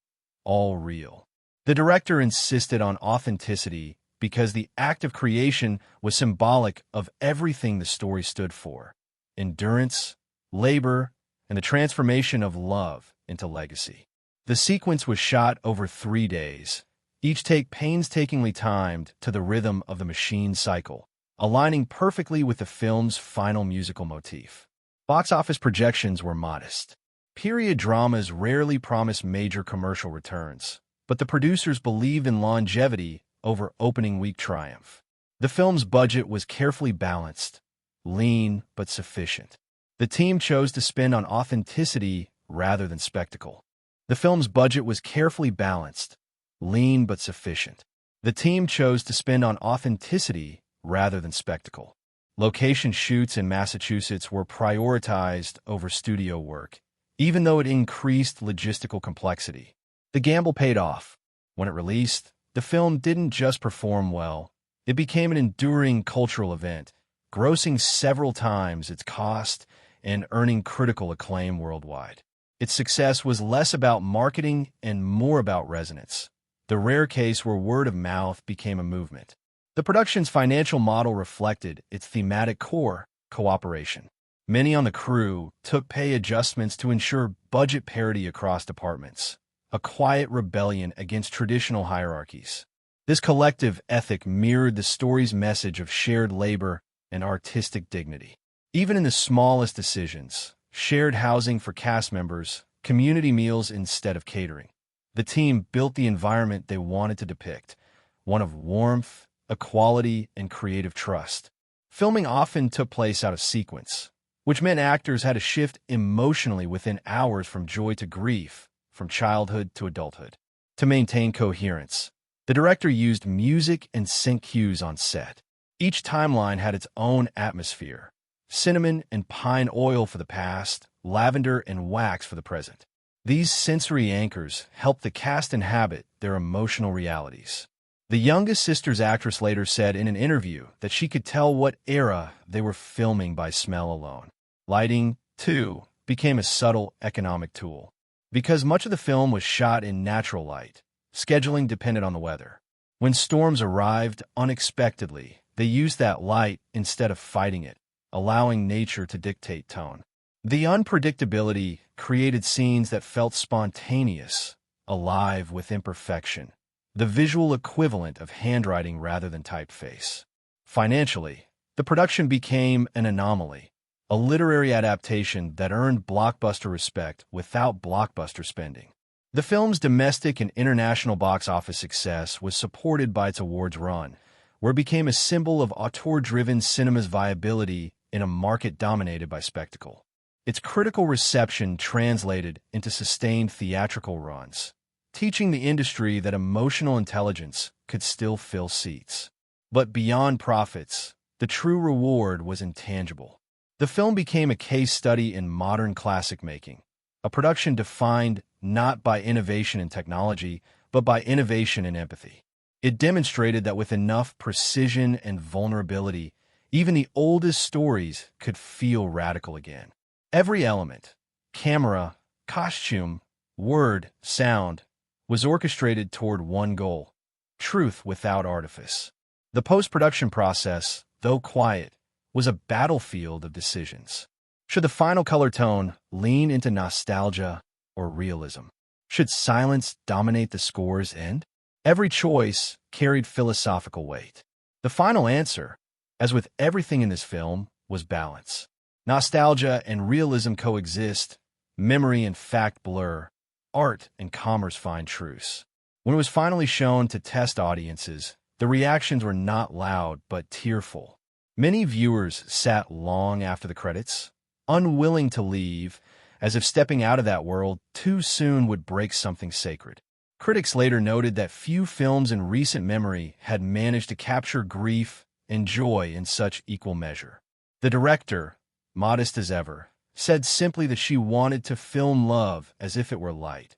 all real. The director insisted on authenticity because the act of creation was symbolic of everything the story stood for: endurance, labor, and the transformation of love into legacy. The sequence was shot over 3 days, each take painstakingly timed to the rhythm of the machine cycle, aligning perfectly with the film's final musical motif. Box office projections were modest. Period dramas rarely promise major commercial returns, but the producers believed in longevity over opening week triumph. The film's budget was carefully balanced, lean but sufficient. The team chose to spend on authenticity rather than spectacle. The film's budget was carefully balanced, lean but sufficient. The team chose to spend on authenticity rather than spectacle. Location shoots in Massachusetts were prioritized over studio work, even though it increased logistical complexity. The gamble paid off. When it released, the film didn't just perform well, it became an enduring cultural event, grossing several times its cost and earning critical acclaim worldwide. Its success was less about marketing and more about resonance, the rare case where word of mouth became a movement. The production's financial model reflected its thematic core, cooperation. Many on the crew took pay adjustments to ensure budget parity across departments, a quiet rebellion against traditional hierarchies. This collective ethic mirrored the story's message of shared labor and artistic dignity. Even in the smallest decisions, shared housing for cast members, community meals instead of catering, the team built the environment they wanted to depict, one of warmth, equality, and creative trust. Filming often took place out of sequence, which meant actors had to shift emotionally within hours from joy to grief, from childhood to adulthood. To maintain coherence, the director used music and sync cues on set. Each timeline had its own atmosphere: cinnamon and pine oil for the past, lavender and wax for the present. These sensory anchors helped the cast inhabit their emotional realities. The youngest sister's actress later said in an interview that she could tell what era they were filming by smell alone. Lighting, too, became a subtle economic tool. Because much of the film was shot in natural light, scheduling depended on the weather. When storms arrived unexpectedly, they used that light instead of fighting it, allowing nature to dictate tone. The unpredictability created scenes that felt spontaneous, alive with imperfection, the visual equivalent of handwriting rather than typeface. Financially, the production became an anomaly, a literary adaptation that earned blockbuster respect without blockbuster spending. The film's domestic and international box office success was supported by its awards run, where it became a symbol of auteur-driven cinema's viability in a market dominated by spectacle. Its critical reception translated into sustained theatrical runs, teaching the industry that emotional intelligence could still fill seats. But beyond profits, the true reward was intangible. The film became a case study in modern classic making, a production defined not by innovation in technology, but by innovation in empathy. It demonstrated that with enough precision and vulnerability, even the oldest stories could feel radical again. Every element, camera, costume, word, sound, was orchestrated toward one goal: truth without artifice. The post-production process, though quiet, was a battlefield of decisions. Should the final color tone lean into nostalgia or realism? Should silence dominate the score's end? Every choice carried philosophical weight. The final answer, as with everything in this film, was balance. Nostalgia and realism coexist, memory and fact blur, art and commerce find truce. When it was finally shown to test audiences, the reactions were not loud but tearful. Many viewers sat long after the credits, unwilling to leave, as if stepping out of that world too soon would break something sacred. Critics later noted that few films in recent memory had managed to capture grief and joy in such equal measure. The director, modest as ever, said simply that she wanted to film love as if it were light,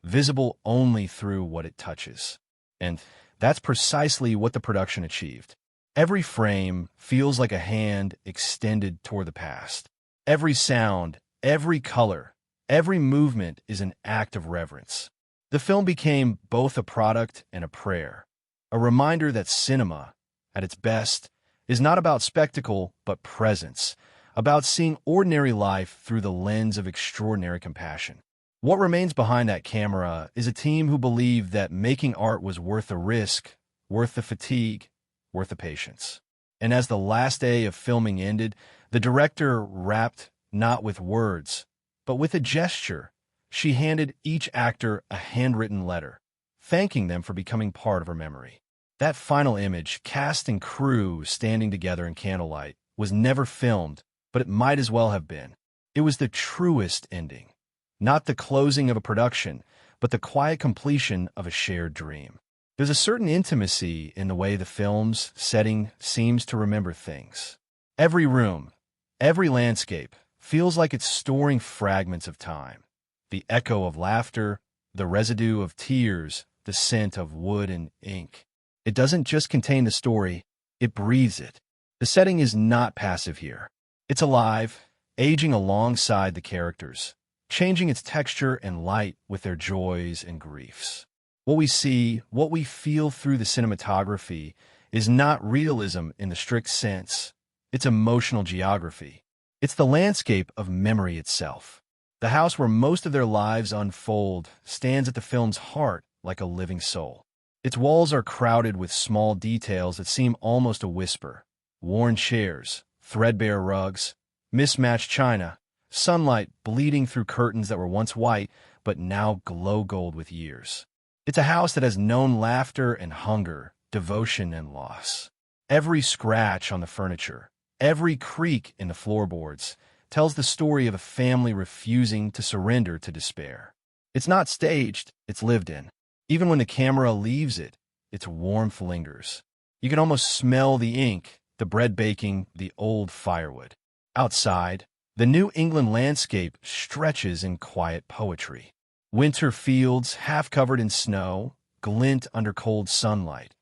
visible only through what it touches. And that's precisely what the production achieved. Every frame feels like a hand extended toward the past. Every sound, every color, every movement is an act of reverence. The film became both a product and a prayer, a reminder that cinema, at its best, is not about spectacle but presence, about seeing ordinary life through the lens of extraordinary compassion. What remains behind that camera is a team who believed that making art was worth the risk, worth the fatigue, worth the patience. And as the last day of filming ended, the director rapped not with words, but with a gesture. She handed each actor a handwritten letter, thanking them for becoming part of her memory. That final image, cast and crew standing together in candlelight, was never filmed, but it might as well have been. It was the truest ending. Not the closing of a production, but the quiet completion of a shared dream. There's a certain intimacy in the way the film's setting seems to remember things. Every room, every landscape, feels like it's storing fragments of time. The echo of laughter, the residue of tears, the scent of wood and ink. It doesn't just contain the story, it breathes it. The setting is not passive here. It's alive, aging alongside the characters, changing its texture and light with their joys and griefs. What we see, what we feel through the cinematography, is not realism in the strict sense. It's emotional geography. It's the landscape of memory itself. The house where most of their lives unfold stands at the film's heart like a living soul. Its walls are crowded with small details that seem almost a whisper. Worn chairs, threadbare rugs, mismatched china, sunlight bleeding through curtains that were once white but now glow gold with years. It's a house that has known laughter and hunger, devotion and loss. Every scratch on the furniture, every creak in the floorboards, tells the story of a family refusing to surrender to despair. It's not staged, it's lived in. Even when the camera leaves it, its warmth lingers. You can almost smell the ink, the bread baking, the old firewood. Outside, the New England landscape stretches in quiet poetry. Winter fields, half covered in snow, glint under cold sunlight.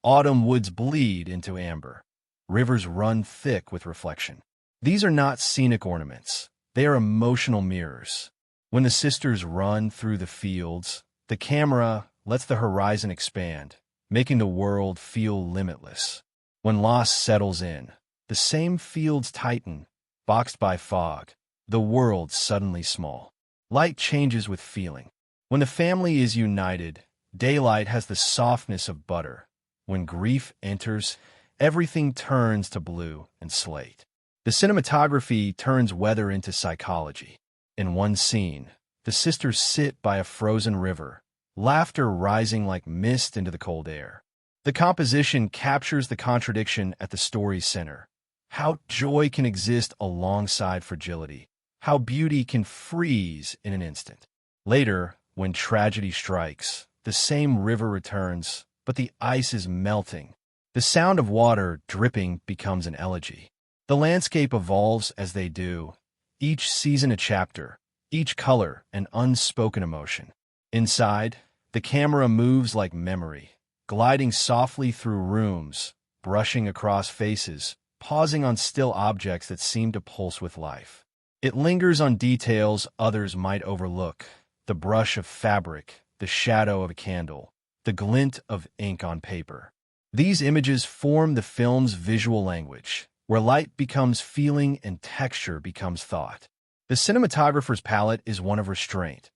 Autumn woods bleed into amber. Rivers run thick with reflection. These are not scenic ornaments. They are emotional mirrors. When the sisters run through the fields, the camera lets the horizon expand, making the world feel limitless. When loss settles in, the same fields tighten, boxed by fog, the world suddenly small. Light changes with feeling. When the family is united, daylight has the softness of butter. When grief enters, everything turns to blue and slate. The cinematography turns weather into psychology. In one scene, the sisters sit by a frozen river, laughter rising like mist into the cold air. The composition captures the contradiction at the story's center. How joy can exist alongside fragility. How beauty can freeze in an instant. Later, when tragedy strikes, the same river returns, but the ice is melting. The sound of water dripping becomes an elegy. The landscape evolves as they do, each season a chapter, each color an unspoken emotion. Inside, the camera moves like memory, gliding softly through rooms, brushing across faces, pausing on still objects that seem to pulse with life. It lingers on details others might overlook, the brush of fabric, the shadow of a candle, the glint of ink on paper. These images form the film's visual language, where light becomes feeling and texture becomes thought. The cinematographer's palette is one of restraint.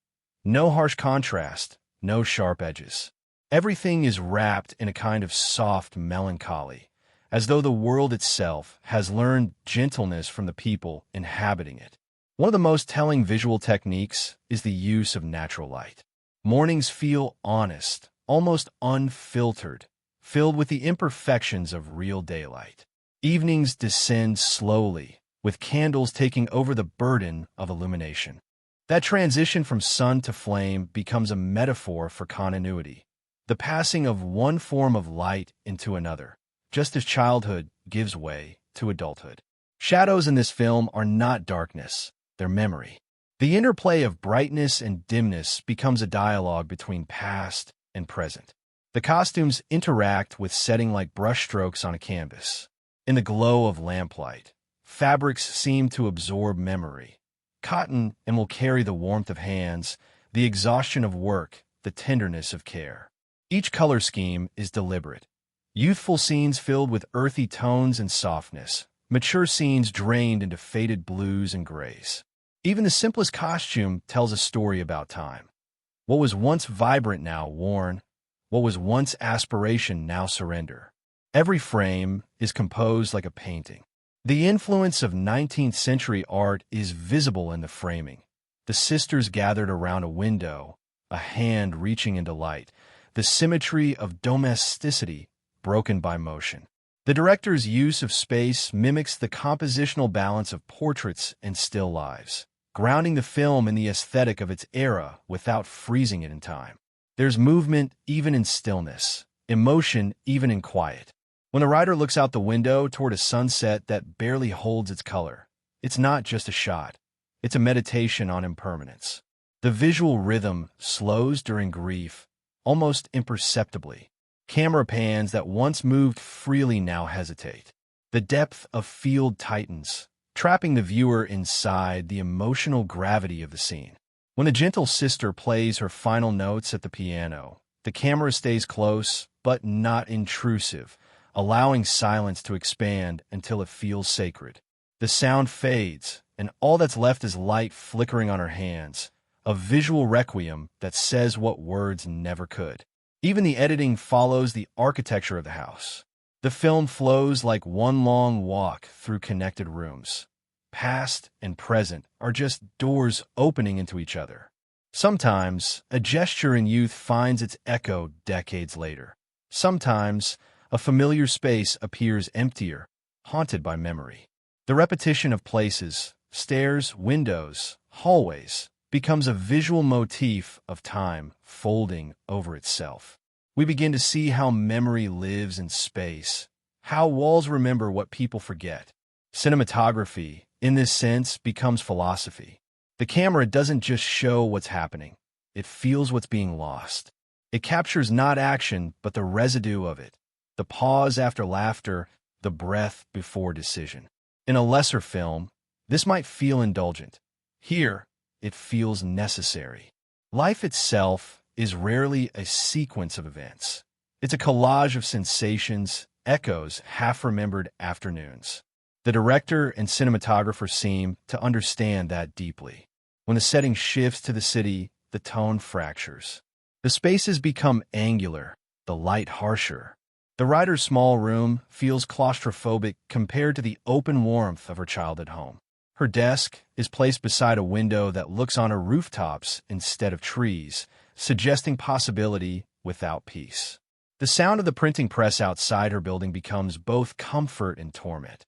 No harsh contrast, no sharp edges. Everything is wrapped in a kind of soft melancholy, as though the world itself has learned gentleness from the people inhabiting it. One of the most telling visual techniques is the use of natural light. Mornings feel honest, almost unfiltered, filled with the imperfections of real daylight. Evenings descend slowly, with candles taking over the burden of illumination. That transition from sun to flame becomes a metaphor for continuity, the passing of one form of light into another, just as childhood gives way to adulthood. Shadows in this film are not darkness, they're memory. The interplay of brightness and dimness becomes a dialogue between past and present. The costumes interact with setting like brushstrokes on a canvas. In the glow of lamplight, fabrics seem to absorb memory. Cotton and will carry the warmth of hands, the exhaustion of work, the tenderness of care. Each color scheme is deliberate. Youthful scenes filled with earthy tones and softness, mature scenes drained into faded blues and grays. Even the simplest costume tells a story about time. What was once vibrant now worn, what was once aspiration now surrender. Every frame is composed like a painting. The influence of 19th century art is visible in the framing. The sisters gathered around a window, a hand reaching into light, the symmetry of domesticity broken by motion. The director's use of space mimics the compositional balance of portraits and still lives, grounding the film in the aesthetic of its era without freezing it in time. There's movement even in stillness, emotion even in quiet. When the writer looks out the window toward a sunset that barely holds its color, it's not just a shot. It's a meditation on impermanence. The visual rhythm slows during grief, almost imperceptibly. Camera pans that once moved freely now hesitate. The depth of field tightens, trapping the viewer inside the emotional gravity of the scene. When the gentle sister plays her final notes at the piano, the camera stays close but not intrusive, allowing silence to expand until it feels sacred. The sound fades, and all that's left is light flickering on her hands, a visual requiem that says what words never could. Even the editing follows the architecture of the house. The film flows like one long walk through connected rooms. Past and present are just doors opening into each other. Sometimes, a gesture in youth finds its echo decades later. Sometimes, a familiar space appears emptier, haunted by memory. The repetition of places, stairs, windows, hallways, becomes a visual motif of time folding over itself. We begin to see how memory lives in space, how walls remember what people forget. Cinematography, in this sense, becomes philosophy. The camera doesn't just show what's happening, it feels what's being lost. It captures not action, but the residue of it, the pause after laughter, the breath before decision. In a lesser film, this might feel indulgent. Here, it feels necessary. Life itself is rarely a sequence of events. It's a collage of sensations, echoes, half-remembered afternoons. The director and cinematographer seem to understand that deeply. When the setting shifts to the city, the tone fractures. The spaces become angular, the light harsher. The writer's small room feels claustrophobic compared to the open warmth of her childhood home. Her desk is placed beside a window that looks on her rooftops instead of trees, suggesting possibility without peace. The sound of the printing press outside her building becomes both comfort and torment,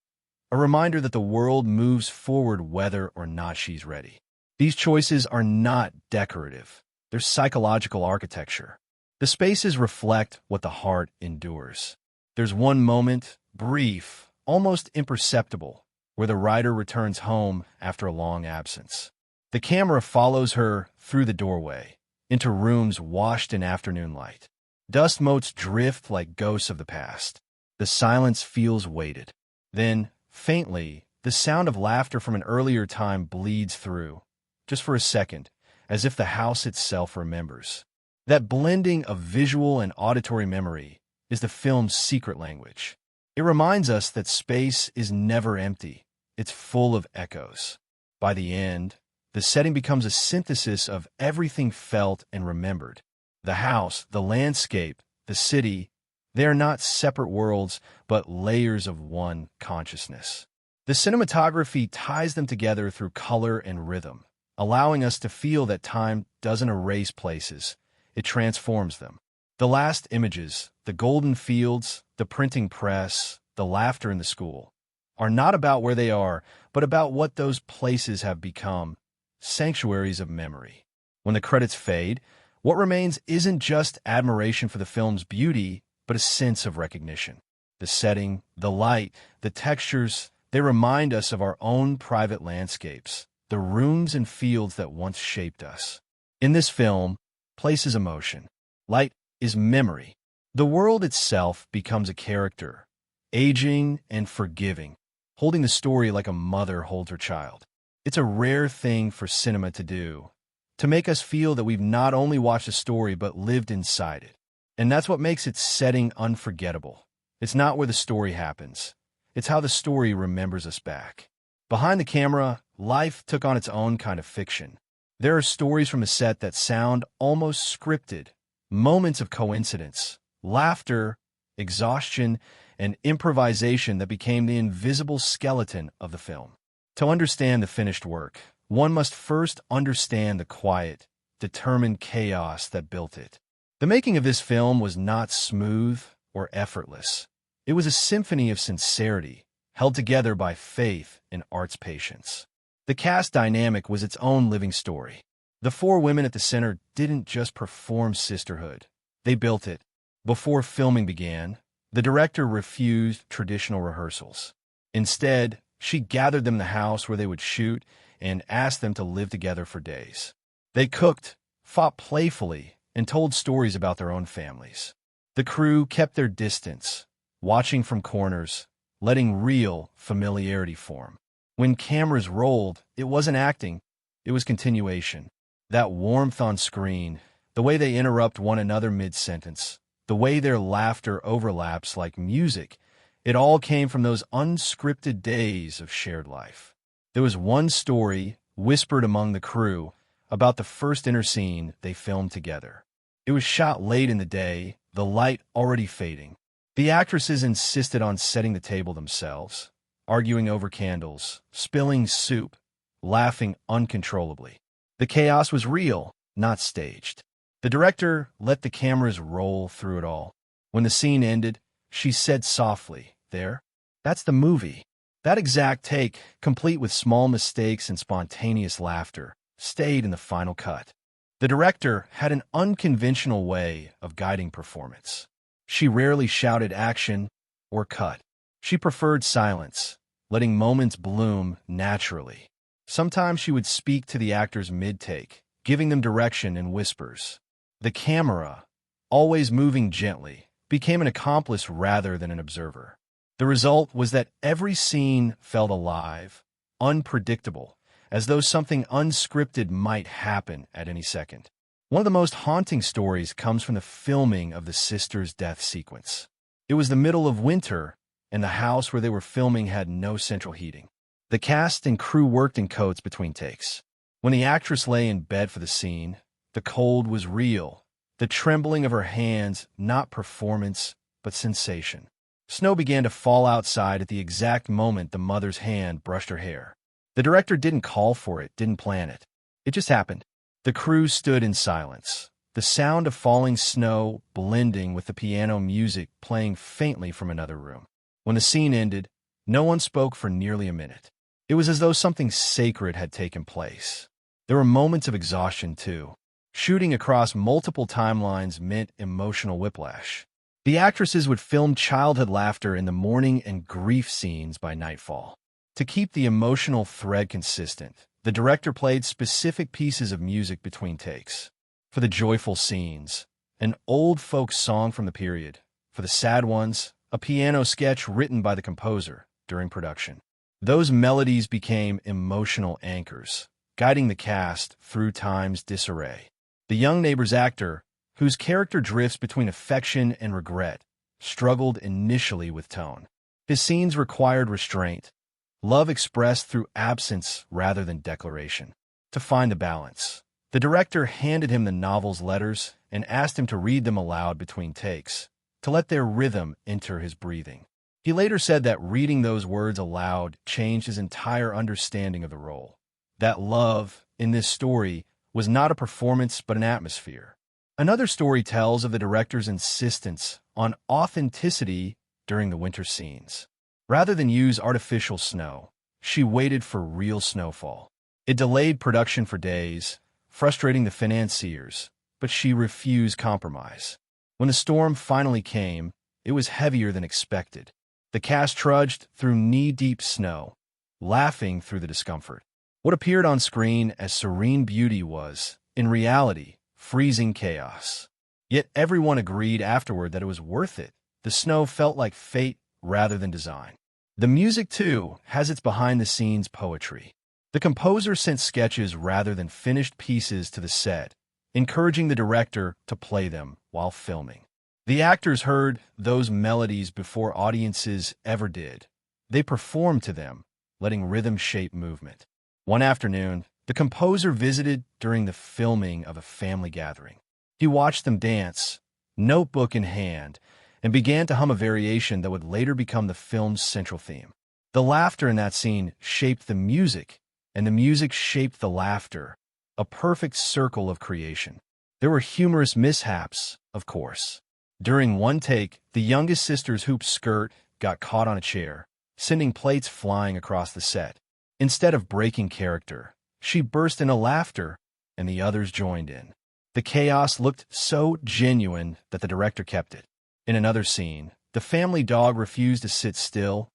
a reminder that the world moves forward whether or not she's ready. These choices are not decorative. They're psychological architecture. The spaces reflect what the heart endures. There's one moment, brief, almost imperceptible, where the writer returns home after a long absence. The camera follows her through the doorway, into rooms washed in afternoon light. Dust motes drift like ghosts of the past. The silence feels weighted. Then, faintly, the sound of laughter from an earlier time bleeds through, just for a second, as if the house itself remembers. That blending of visual and auditory memory is the film's secret language. It reminds us that space is never empty. It's full of echoes. By the end, the setting becomes a synthesis of everything felt and remembered. The house, the landscape, the city, they are not separate worlds, but layers of one consciousness. The cinematography ties them together through color and rhythm, allowing us to feel that time doesn't erase places, it transforms them. The last images, the golden fields, the printing press, the laughter in the school, are not about where they are, but about what those places have become, sanctuaries of memory. When the credits fade, what remains isn't just admiration for the film's beauty, but a sense of recognition. The setting, the light, the textures, they remind us of our own private landscapes, the rooms and fields that once shaped us. In this film, place is emotion. Light is memory. The world itself becomes a character, aging and forgiving, holding the story like a mother holds her child. It's a rare thing for cinema to do, to make us feel that we've not only watched a story but lived inside it. And that's what makes its setting unforgettable. It's not where the story happens. It's how the story remembers us back. Behind the camera, life took on its own kind of fiction. There are stories from the set that sound almost scripted, moments of coincidence, laughter, exhaustion, and improvisation that became the invisible skeleton of the film. To understand the finished work, one must first understand the quiet, determined chaos that built it. The making of this film was not smooth or effortless. It was a symphony of sincerity, held together by faith and art's patience. The cast dynamic was its own living story. The four women at the center didn't just perform sisterhood. They built it. Before filming began, the director refused traditional rehearsals. Instead, she gathered them in the house where they would shoot and asked them to live together for days. They cooked, fought playfully, and told stories about their own families. The crew kept their distance, watching from corners, letting real familiarity form. When cameras rolled, it wasn't acting, it was continuation. That warmth on screen, the way they interrupt one another mid-sentence, the way their laughter overlaps like music, it all came from those unscripted days of shared life. There was one story, whispered among the crew, about the first inner scene they filmed together. It was shot late in the day, the light already fading. The actresses insisted on setting the table themselves, arguing over candles, spilling soup, laughing uncontrollably. The chaos was real, not staged. The director let the cameras roll through it all. When the scene ended, she said softly, "There, that's the movie." That exact take, complete with small mistakes and spontaneous laughter, stayed in the final cut. The director had an unconventional way of guiding performance. She rarely shouted action or cut. She preferred silence, letting moments bloom naturally. Sometimes she would speak to the actors mid-take, giving them direction in whispers. The camera, always moving gently, became an accomplice rather than an observer. The result was that every scene felt alive, unpredictable, as though something unscripted might happen at any second. One of the most haunting stories comes from the filming of the sisters' death sequence. It was the middle of winter, and the house where they were filming had no central heating. The cast and crew worked in coats between takes. When the actress lay in bed for the scene, the cold was real, the trembling of her hands not performance, but sensation. Snow began to fall outside at the exact moment the mother's hand brushed her hair. The director didn't call for it, didn't plan it. It just happened. The crew stood in silence, the sound of falling snow blending with the piano music playing faintly from another room. When the scene ended, no one spoke for nearly a minute. It was as though something sacred had taken place. There were moments of exhaustion, too. Shooting across multiple timelines meant emotional whiplash. The actresses would film childhood laughter in the morning and grief scenes by nightfall. To keep the emotional thread consistent, the director played specific pieces of music between takes. For the joyful scenes, an old folk song from the period. For the sad ones, a piano sketch written by the composer during production. Those melodies became emotional anchors, guiding the cast through time's disarray. The young neighbor's actor, whose character drifts between affection and regret, struggled initially with tone. His scenes required restraint, love expressed through absence rather than declaration. To find the balance, the director handed him the novel's letters and asked him to read them aloud between takes, to let their rhythm enter his breathing. He later said that reading those words aloud changed his entire understanding of the role. That love, in this story, was not a performance but an atmosphere. Another story tells of the director's insistence on authenticity during the winter scenes. Rather than use artificial snow, she waited for real snowfall. It delayed production for days, frustrating the financiers, but she refused compromise. When the storm finally came, it was heavier than expected. The cast trudged through knee-deep snow, laughing through the discomfort. What appeared on screen as serene beauty was, in reality, freezing chaos. Yet everyone agreed afterward that it was worth it. The snow felt like fate rather than design. The music, too, has its behind-the-scenes poetry. The composer sent sketches rather than finished pieces to the set, encouraging the director to play them while filming. The actors heard those melodies before audiences ever did. They performed to them, letting rhythm shape movement. One afternoon, the composer visited during the filming of a family gathering. He watched them dance, notebook in hand, and began to hum a variation that would later become the film's central theme. The laughter in that scene shaped the music, and the music shaped the laughter, a perfect circle of creation. There were humorous mishaps, of course. During one take, the youngest sister's hoop skirt got caught on a chair, sending plates flying across the set. Instead of breaking character, she burst into laughter, and the others joined in. The chaos looked so genuine that the director kept it. In another scene, the family dog refused to sit still,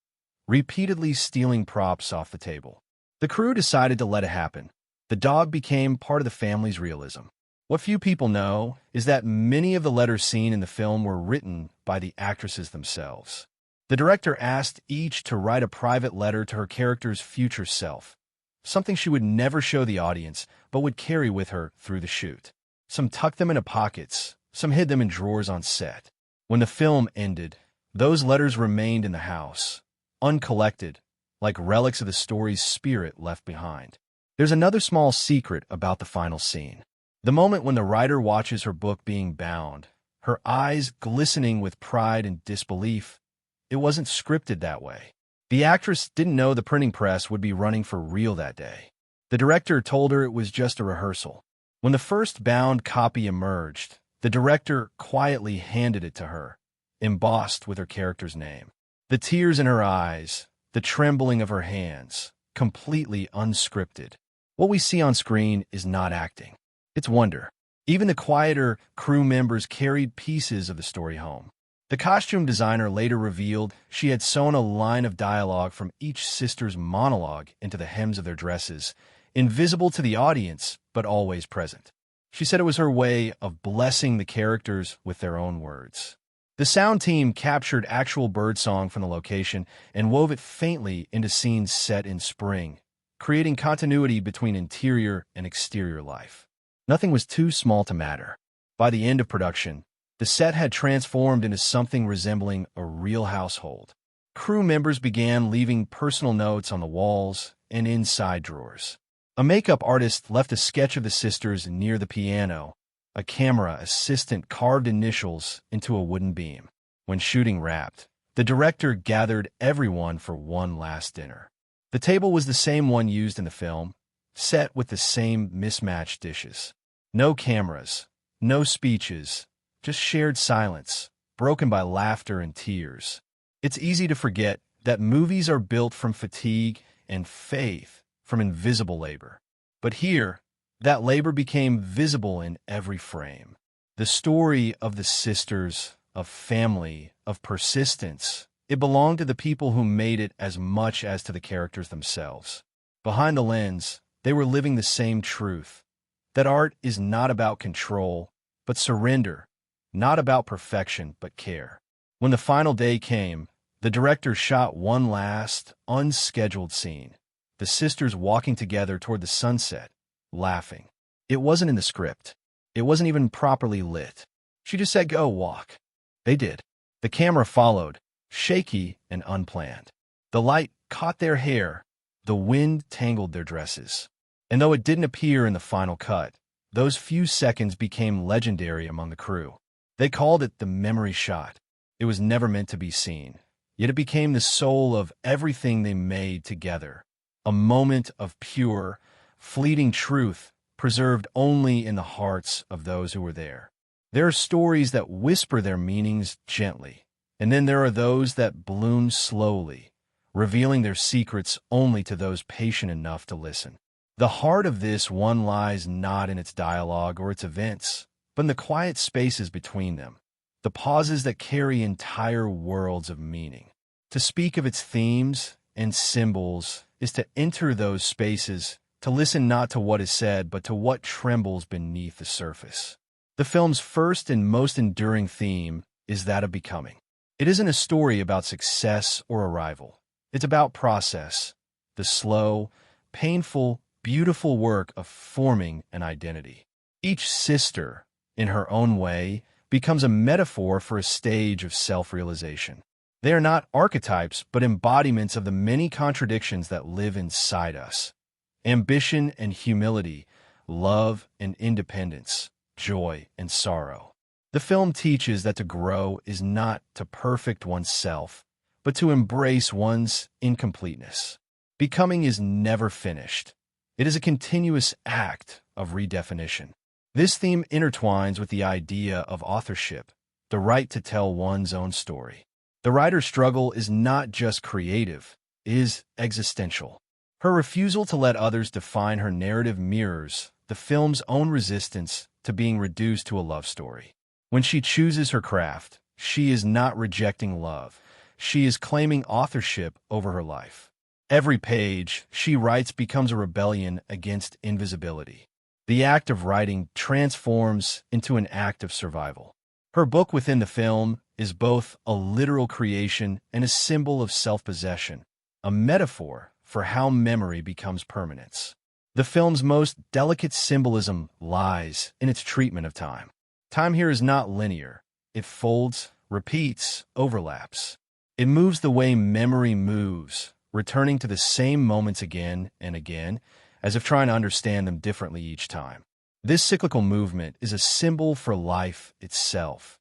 repeatedly stealing props off the table. The crew decided to let it happen. The dog became part of the family's realism. What few people know is that many of the letters seen in the film were written by the actresses themselves. The director asked each to write a private letter to her character's future self, something she would never show the audience but would carry with her through the shoot. Some tucked them into pockets, some hid them in drawers on set. When the film ended, those letters remained in the house, uncollected, like relics of the story's spirit left behind. There's another small secret about the final scene. The moment when the writer watches her book being bound, her eyes glistening with pride and disbelief, it wasn't scripted that way. The actress didn't know the printing press would be running for real that day. The director told her it was just a rehearsal. When the first bound copy emerged, the director quietly handed it to her, embossed with her character's name. The tears in her eyes, the trembling of her hands, completely unscripted. What we see on screen is not acting. It's wonder. Even the quieter crew members carried pieces of the story home. The costume designer later revealed she had sewn a line of dialogue from each sister's monologue into the hems of their dresses, invisible to the audience, but always present. She said it was her way of blessing the characters with their own words. The sound team captured actual birdsong from the location and wove it faintly into scenes set in spring, creating continuity between interior and exterior life. Nothing was too small to matter. By the end of production, the set had transformed into something resembling a real household. Crew members began leaving personal notes on the walls and inside drawers. A makeup artist left a sketch of the sisters near the piano. A camera assistant carved initials into a wooden beam. When shooting wrapped, the director gathered everyone for one last dinner. The table was the same one used in the film, set with the same mismatched dishes. No cameras, no speeches, just shared silence, broken by laughter and tears. It's easy to forget that movies are built from fatigue and faith from invisible labor. But here, that labor became visible in every frame. The story of the sisters, of family, of persistence, it belonged to the people who made it as much as to the characters themselves. Behind the lens, they were living the same truth, that art is not about control, but surrender, not about perfection, but care. When the final day came, the director shot one last, unscheduled scene. The sisters walking together toward the sunset, laughing. It wasn't in the script. It wasn't even properly lit. She just said, "Go walk." They did. The camera followed, shaky and unplanned. The light caught their hair. The wind tangled their dresses. And though it didn't appear in the final cut, those few seconds became legendary among the crew. They called it the memory shot. It was never meant to be seen, yet it became the soul of everything they made together. A moment of pure, fleeting truth preserved only in the hearts of those who were there. There are stories that whisper their meanings gently, and then there are those that bloom slowly, revealing their secrets only to those patient enough to listen. The heart of this one lies not in its dialogue or its events, but in the quiet spaces between them, the pauses that carry entire worlds of meaning. To speak of its themes and symbols is to enter those spaces, to listen not to what is said, but to what trembles beneath the surface. The film's first and most enduring theme is that of becoming. It isn't a story about success or arrival. It's about process, the slow, painful, beautiful work of forming an identity. Each sister, in her own way, becomes a metaphor for a stage of self-realization. They are not archetypes, but embodiments of the many contradictions that live inside us. Ambition and humility, love and independence, joy and sorrow. The film teaches that to grow is not to perfect oneself, but to embrace one's incompleteness. Becoming is never finished. It is a continuous act of redefinition. This theme intertwines with the idea of authorship, the right to tell one's own story. The writer's struggle is not just creative, it is existential. Her refusal to let others define her narrative mirrors the film's own resistance to being reduced to a love story. When she chooses her craft, she is not rejecting love. She is claiming authorship over her life. Every page she writes becomes a rebellion against invisibility. The act of writing transforms into an act of survival. Her book within the film is both a literal creation and a symbol of self-possession, a metaphor for how memory becomes permanence. The film's most delicate symbolism lies in its treatment of time. Time here is not linear. It folds, repeats, overlaps. It moves the way memory moves, returning to the same moments again and again, as if trying to understand them differently each time. This cyclical movement is a symbol for life itself.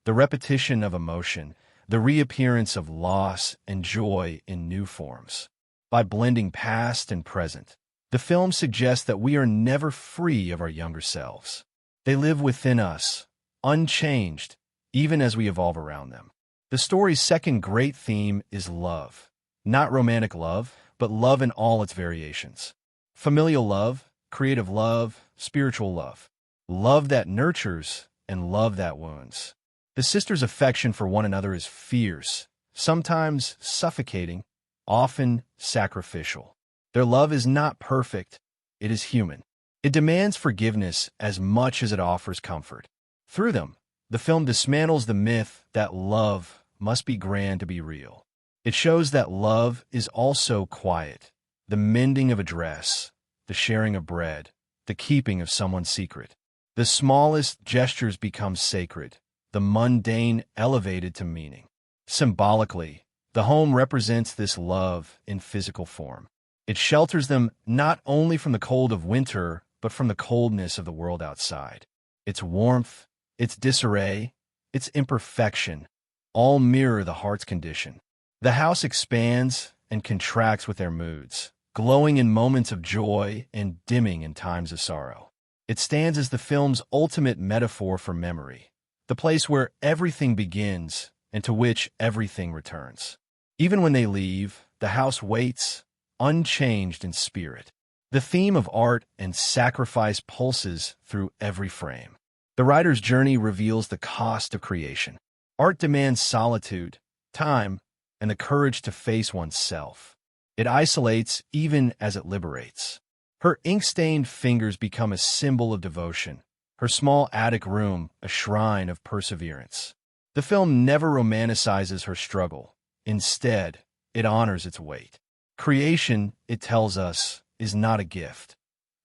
The repetition of emotion, the reappearance of loss and joy in new forms. By blending past and present, the film suggests that we are never free of our younger selves. They live within us, unchanged, even as we evolve around them. The story's second great theme is love. Not romantic love, but love in all its variations. Familial love, creative love, spiritual love. Love that nurtures and love that wounds. The sisters' affection for one another is fierce, sometimes suffocating, often sacrificial. Their love is not perfect, it is human. It demands forgiveness as much as it offers comfort. Through them, the film dismantles the myth that love must be grand to be real. It shows that love is also quiet, the mending of a dress, the sharing of bread, the keeping of someone's secret. The smallest gestures become sacred, the mundane elevated to meaning. Symbolically, the home represents this love in physical form. It shelters them not only from the cold of winter, but from the coldness of the world outside. Its warmth, its disarray, its imperfection, all mirror the heart's condition. The house expands and contracts with their moods, glowing in moments of joy and dimming in times of sorrow. It stands as the film's ultimate metaphor for memory, the place where everything begins and to which everything returns. Even when they leave, the house waits, unchanged in spirit. The theme of art and sacrifice pulses through every frame. The writer's journey reveals the cost of creation. Art demands solitude, time, and the courage to face oneself. It isolates even as it liberates. Her ink-stained fingers become a symbol of devotion, her small attic room a shrine of perseverance. The film never romanticizes her struggle. Instead, it honors its weight. Creation, it tells us, is not a gift.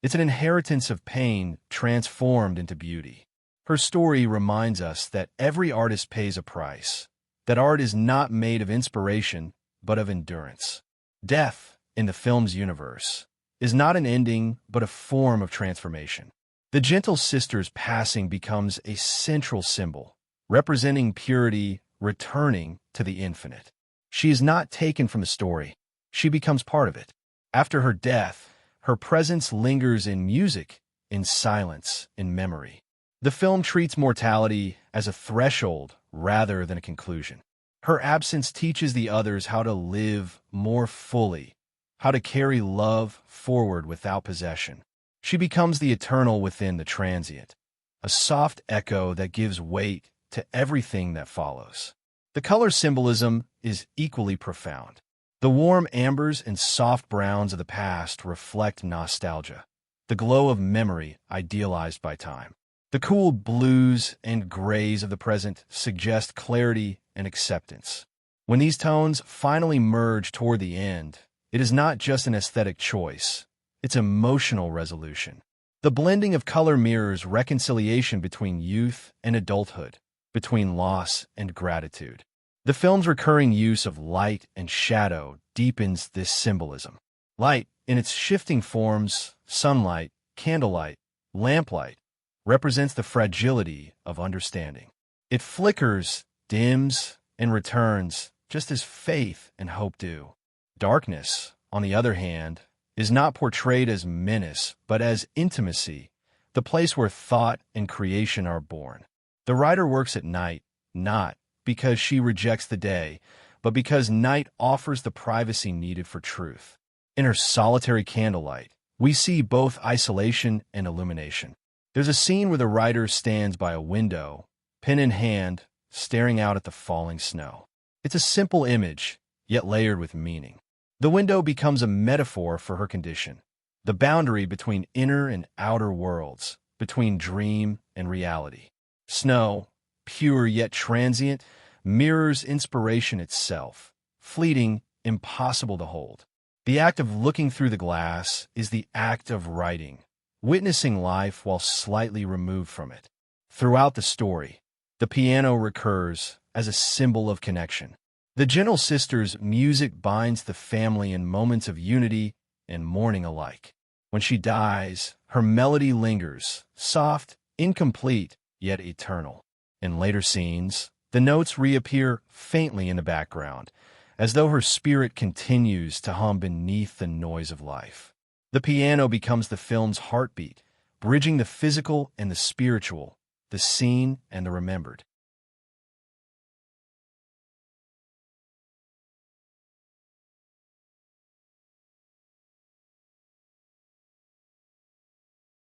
It's an inheritance of pain transformed into beauty. Her story reminds us that every artist pays a price, that art is not made of inspiration, but of endurance. Death, in the film's universe, is not an ending, but a form of transformation. The gentle sister's passing becomes a central symbol, representing purity returning to the infinite. She is not taken from the story. She becomes part of it. After her death, her presence lingers in music, in silence, in memory. The film treats mortality as a threshold rather than a conclusion. Her absence teaches the others how to live more fully, how to carry love forward without possession. She becomes the eternal within the transient, a soft echo that gives weight to everything that follows. The color symbolism is equally profound. The warm ambers and soft browns of the past reflect nostalgia, the glow of memory idealized by time. The cool blues and grays of the present suggest clarity and acceptance. When these tones finally merge toward the end, it is not just an aesthetic choice, it's emotional resolution. The blending of color mirrors reconciliation between youth and adulthood, between loss and gratitude. The film's recurring use of light and shadow deepens this symbolism. Light, in its shifting forms, sunlight, candlelight, lamplight, represents the fragility of understanding. It flickers, dims, and returns, just as faith and hope do. Darkness, on the other hand, is not portrayed as menace, but as intimacy, the place where thought and creation are born. The writer works at night, not because she rejects the day, but because night offers the privacy needed for truth. In her solitary candlelight, we see both isolation and illumination. There's a scene where the writer stands by a window, pen in hand, staring out at the falling snow. It's a simple image, yet layered with meaning. The window becomes a metaphor for her condition, the boundary between inner and outer worlds, between dream and reality. Snow, pure yet transient, mirrors inspiration itself, fleeting, impossible to hold. The act of looking through the glass is the act of writing, witnessing life while slightly removed from it. Throughout the story, the piano recurs as a symbol of connection. The Gentle Sisters' music binds the family in moments of unity and mourning alike. When she dies, her melody lingers, soft, incomplete, yet eternal. In later scenes, the notes reappear faintly in the background, as though her spirit continues to hum beneath the noise of life. The piano becomes the film's heartbeat, bridging the physical and the spiritual, the seen and the remembered.